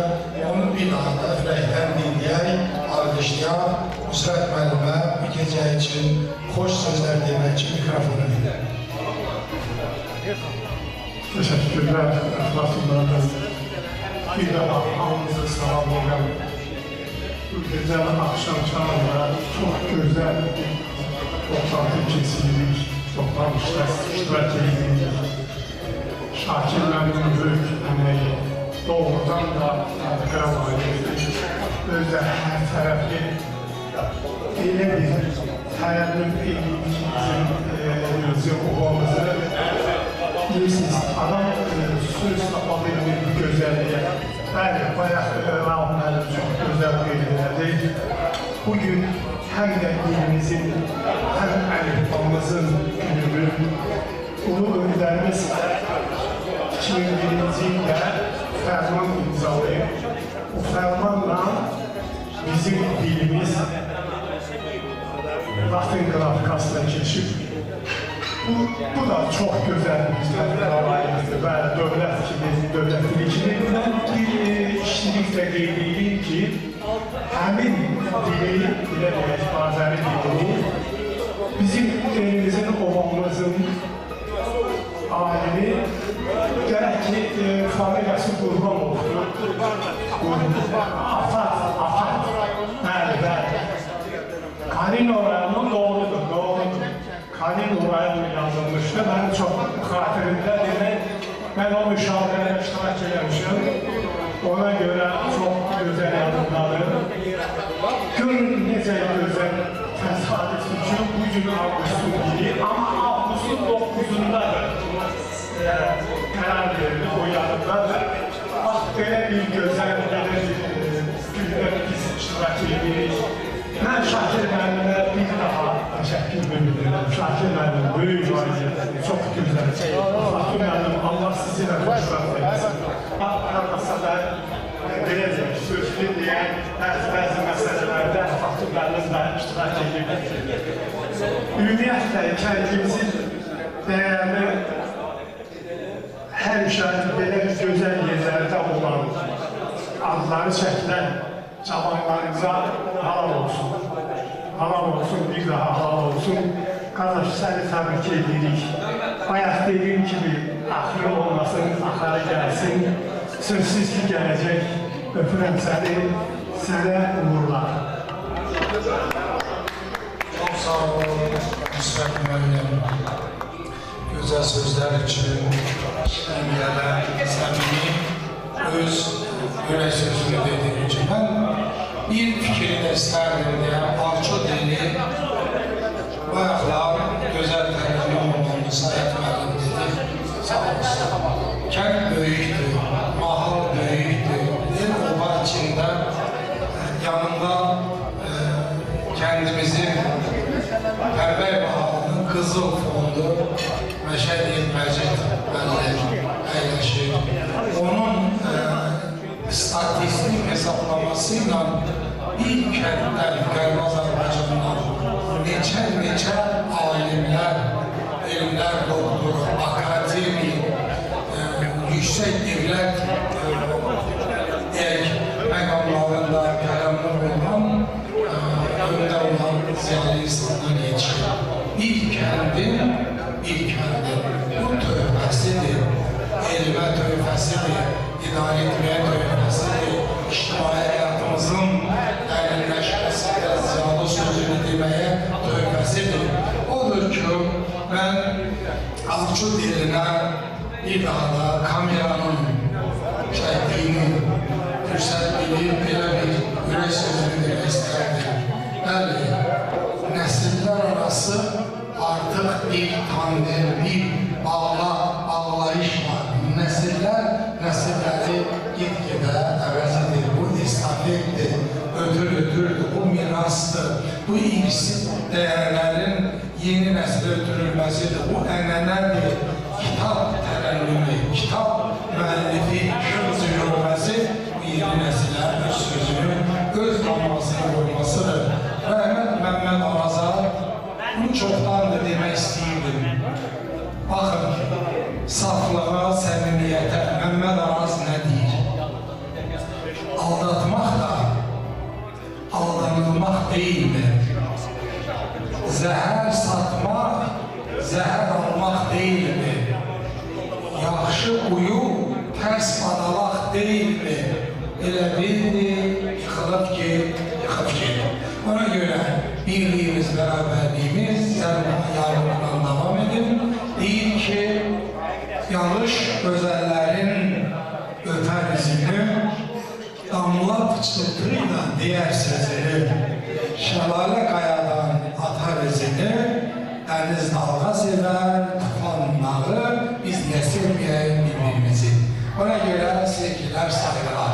onu bir daha da ürəkdən dinləyək, alqışlayaq, Müsbət müəllimə bu gecə üçün xoş sözlər demək için mikrofonu verir. Teşekkürler Əflatunlardan. Bir daha hamınızı salamlayıram. Bu gecəli akşam çağında çok güzel bir toplantı keçiririk. Toplanışda iştirak edirik. Şakir müəllimin böyük əməyi doğrudan da təbrikə layiqdir. Özdə hər tərəfli elə bir təyyəllüm edirik ki, bizim obamızı bilirsiniz, adam söz tapa bilmir bu gözəlliyə. Bəli, bayaq Rahim müəllim çox gözəl qeyd elədi. Bugün həm də dilimizin, həm əlifbamızın günüdür. Ulu öndərimiz 2001-ci ildə fərman imzalayıb. O fərmanla bizim dilimiz Latin qrafikasına keçib. Bu da çok güzel bir tədbirdir və dövlət dövlətçilikdən bir işçiliklə qeyd edir ki, həmin dili, belə deyək, Azəri dilini bizim elimizin, ovamızın alimi gərək ki, familiyası Qurban olsun. Afat. Bəli. Kalino rayonunun doğrudur. Kalino rayonu yazılmıştı. Ben çok xatirimdə demək, ben o müşavirəyə iştirak eləmişim. Ona göre çok güzel yardımları. Görün necə güzel təsadüf üçün bugün Ağustos'un biri, ama Ağustos'un 9'undadır. Karar verildi o yardımlar. Böyle bir güzel günde biz iştirak edirik. Ben Şakir müəllimə bir daha təşəkkür bildirirəm. Şakir müəllim böyük vəziyyətdir, çox güzel. Fatih müəllim, Allah sizi də xoşbəxt etsin. Haqqasa da belə deyək, sözlü deyən bəzi məsələlərdə Fatih müəllim də iştirak edir. Ümumiyyətlə, kəndimizin dəyərli həmişə belə gözəl yerlərdə olan adları çəkilən cavanlarımıza halal olsun. Halal olsun, bir daha halal olsun. Qardaş, səni təbrik edirik. Bayaq dediyim kimi, axırı olmasın, axarı gəlsin. Sözsüz ki, gələcək. Öpürəm səni, sənə uğurlar. Çok sağ olun, Müsbət müəllim. Güzel sözler için əmiyələr, səmimi, öz yürək sözünü dediğim için ben bir fikrini isterdim diye Alçud Eli bayaqlar güzel tərəfli olmamızı etməlim dedi. Sağ olsun. Kənd böyükdür, mahal böyükdür. Bir oba içində yanında kendimizin Tərbəy Bahalının Qızıl Fondu Məşədiyyət Məcid əyləşir. Onun statistik hesaplamasıyla bir kənddən, Qərb Azərbaycandan neçə alimlər elmler doktoru, akademi, yüksek devlet məqamlarında qələmlər olan, öndə olan ziyalı insanlar yetişir. Bir kəndin bu tövbəsidir, elmə tövbəsidir, idarə etməyə tövbəsidir, ictimai həyatımızın dərinləşməsində ziyalı sözünü deməyə tövbəsidir. Odur ki, mən Avcı dilinə bir daha da kameranın çəkdiyini fürsət bilib, belə bir ürək sözünü demək istərdim. Bəli, nəsillər arası artıq bir tandem, bir bağlayış var. Nəsilləri get-gedə əvəz edir. Bu estafetdir, ötürüdür, bu mirasdır. Bu irsi dəyərlərin yeni nəslə ötürülməsidir. Bu ənənədir. Kitab tərənnümü, kitab müəllifi, şırıcı görməsi bu yeni nəsillər öz sözünü, öz qalmasını qoymasıdır. Rəhmət Məmməd Araza bunu çoxdandır demək istəyirdim. Baxın, saflığa, səmimiyyətə Məmməd Araz nə deyir? Aldatmaq da aldanılmaq deyilmi? Zəhər satmaq, zəhər almaq deyilmi? Yaxşı uyu, tərs badalaq deyilmi? Elə bildir, yıxılıb get. Ona görə birliyimiz, bərabərliyimiz yarımdan davam edin. Deyir ki, yanlış gözəllərin ötər izini, damla pıçıltıyla deyər sözünü, şəlalə qayadan atar izini, dəniz dalğa sevər, tufan nağı, biz niyə sevməyək bir-birimizi. Ona görə sevgilər, saygılar.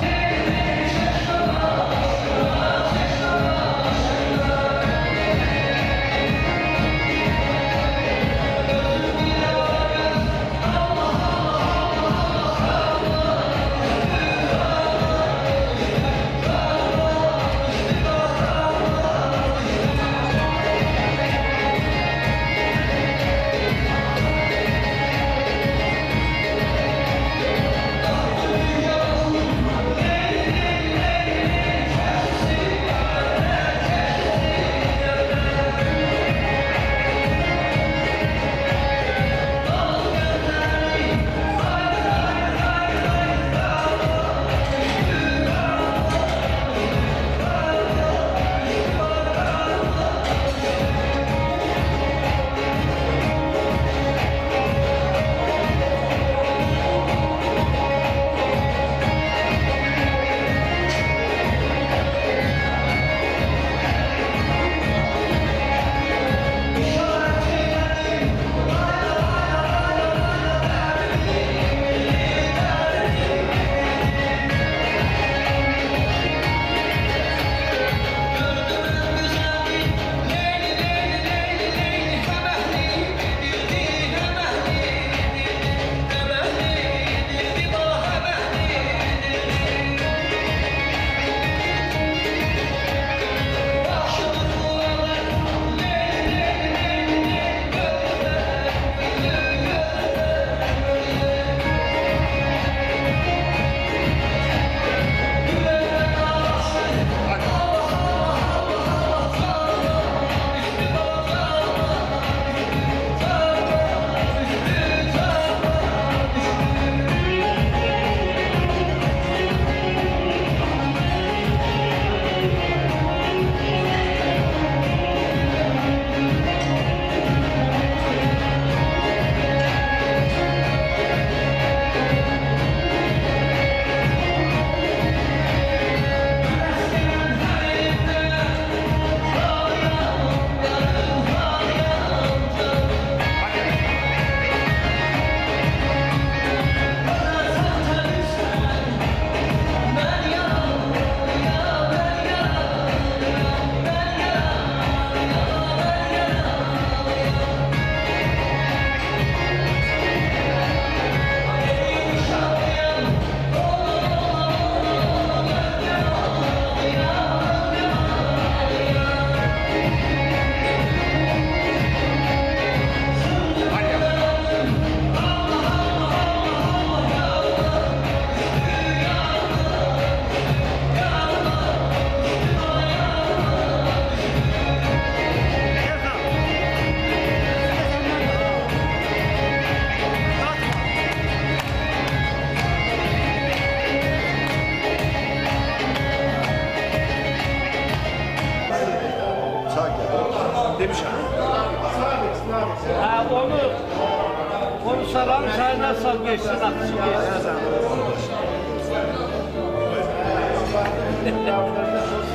salam səninə sağ geçsin, axışı geçsin.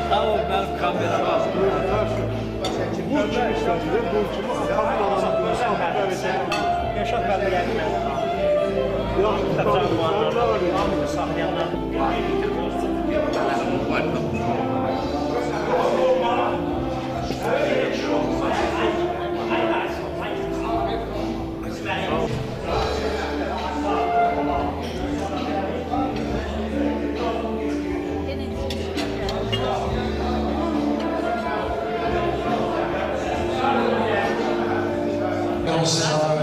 Sağ ol, mənim kamerama. Bu kimi işlədir, bu kimi atamın alanı. Yaşaq bəli gəlmir. Yox, təbcəm var. Saxlayanlar. Dostlar,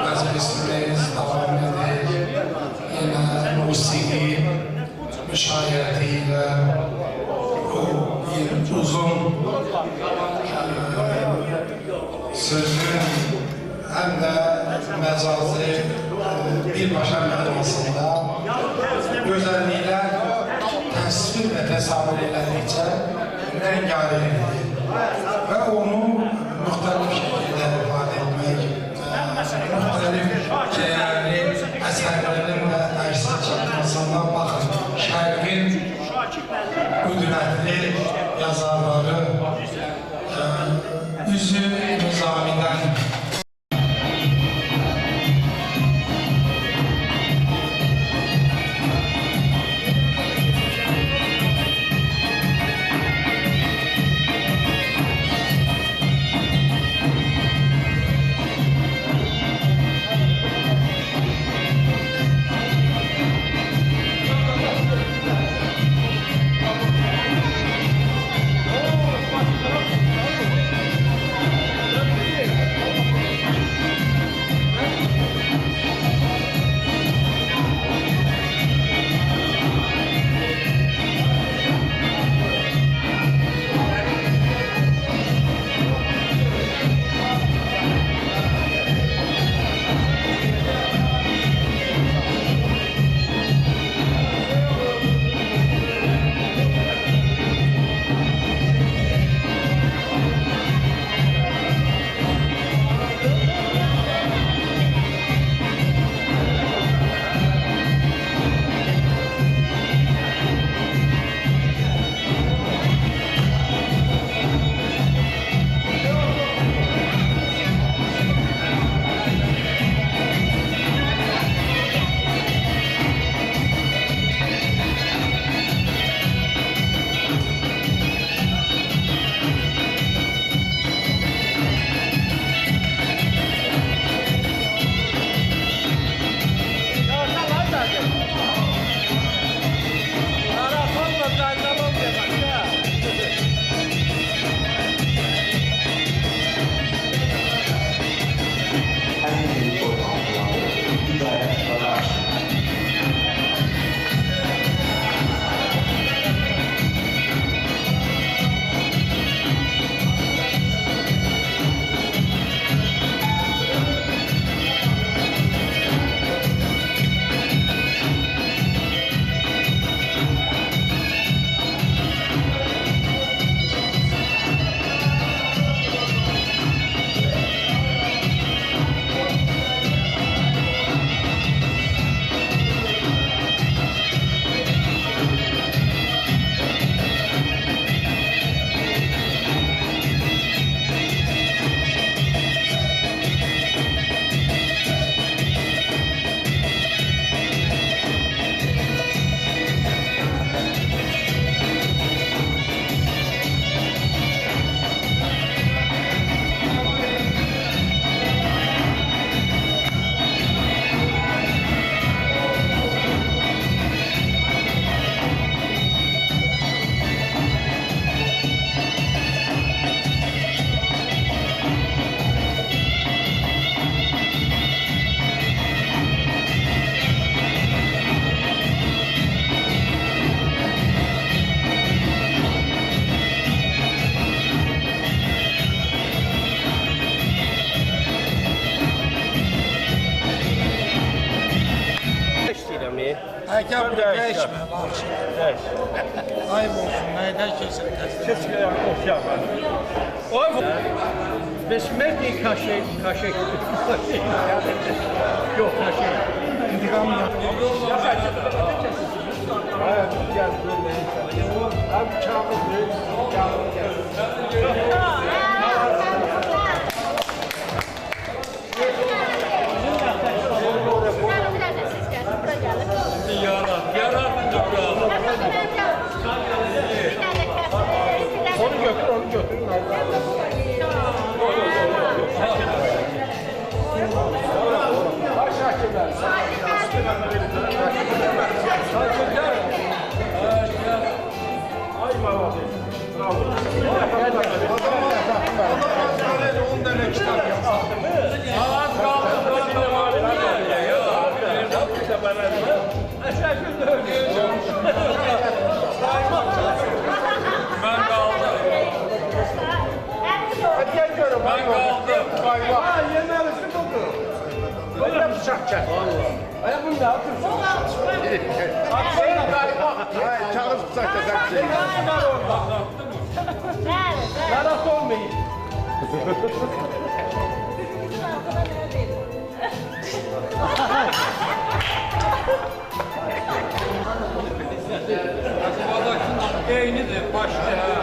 vəzifəsimiz davam edir. Yenə musiqi müşayiəti ilə bir uzun sözün həm də məcazi birbaşa mənasında gözəlliklər təsvir və təsavvür elədikcə rəngarəngdir və onu müxtəlif şəkildə ifadə etmək, müxtəlif dəyərli əsərlərin və ərsə çatmasından baxın, şərqin qüdrətli yazarları üzü Nizamidən Ayıp olsun, neyden kesin? Keşke okuyalım. Besmele kaşık. Yok kaşık. İntikam yok. Evet, gel böyle. Abi çağırın. Onu götürün. Ay bravo. Bravo. 10 tane kitap yaptım. Az kaldı. Ben kaldım. Ha, yeni arası buldu. Böyle bıçak çek. Ay bunu da atıyorsun. Çağırıp bıçak çek. Yarat olmayın. Eynidir, başlı.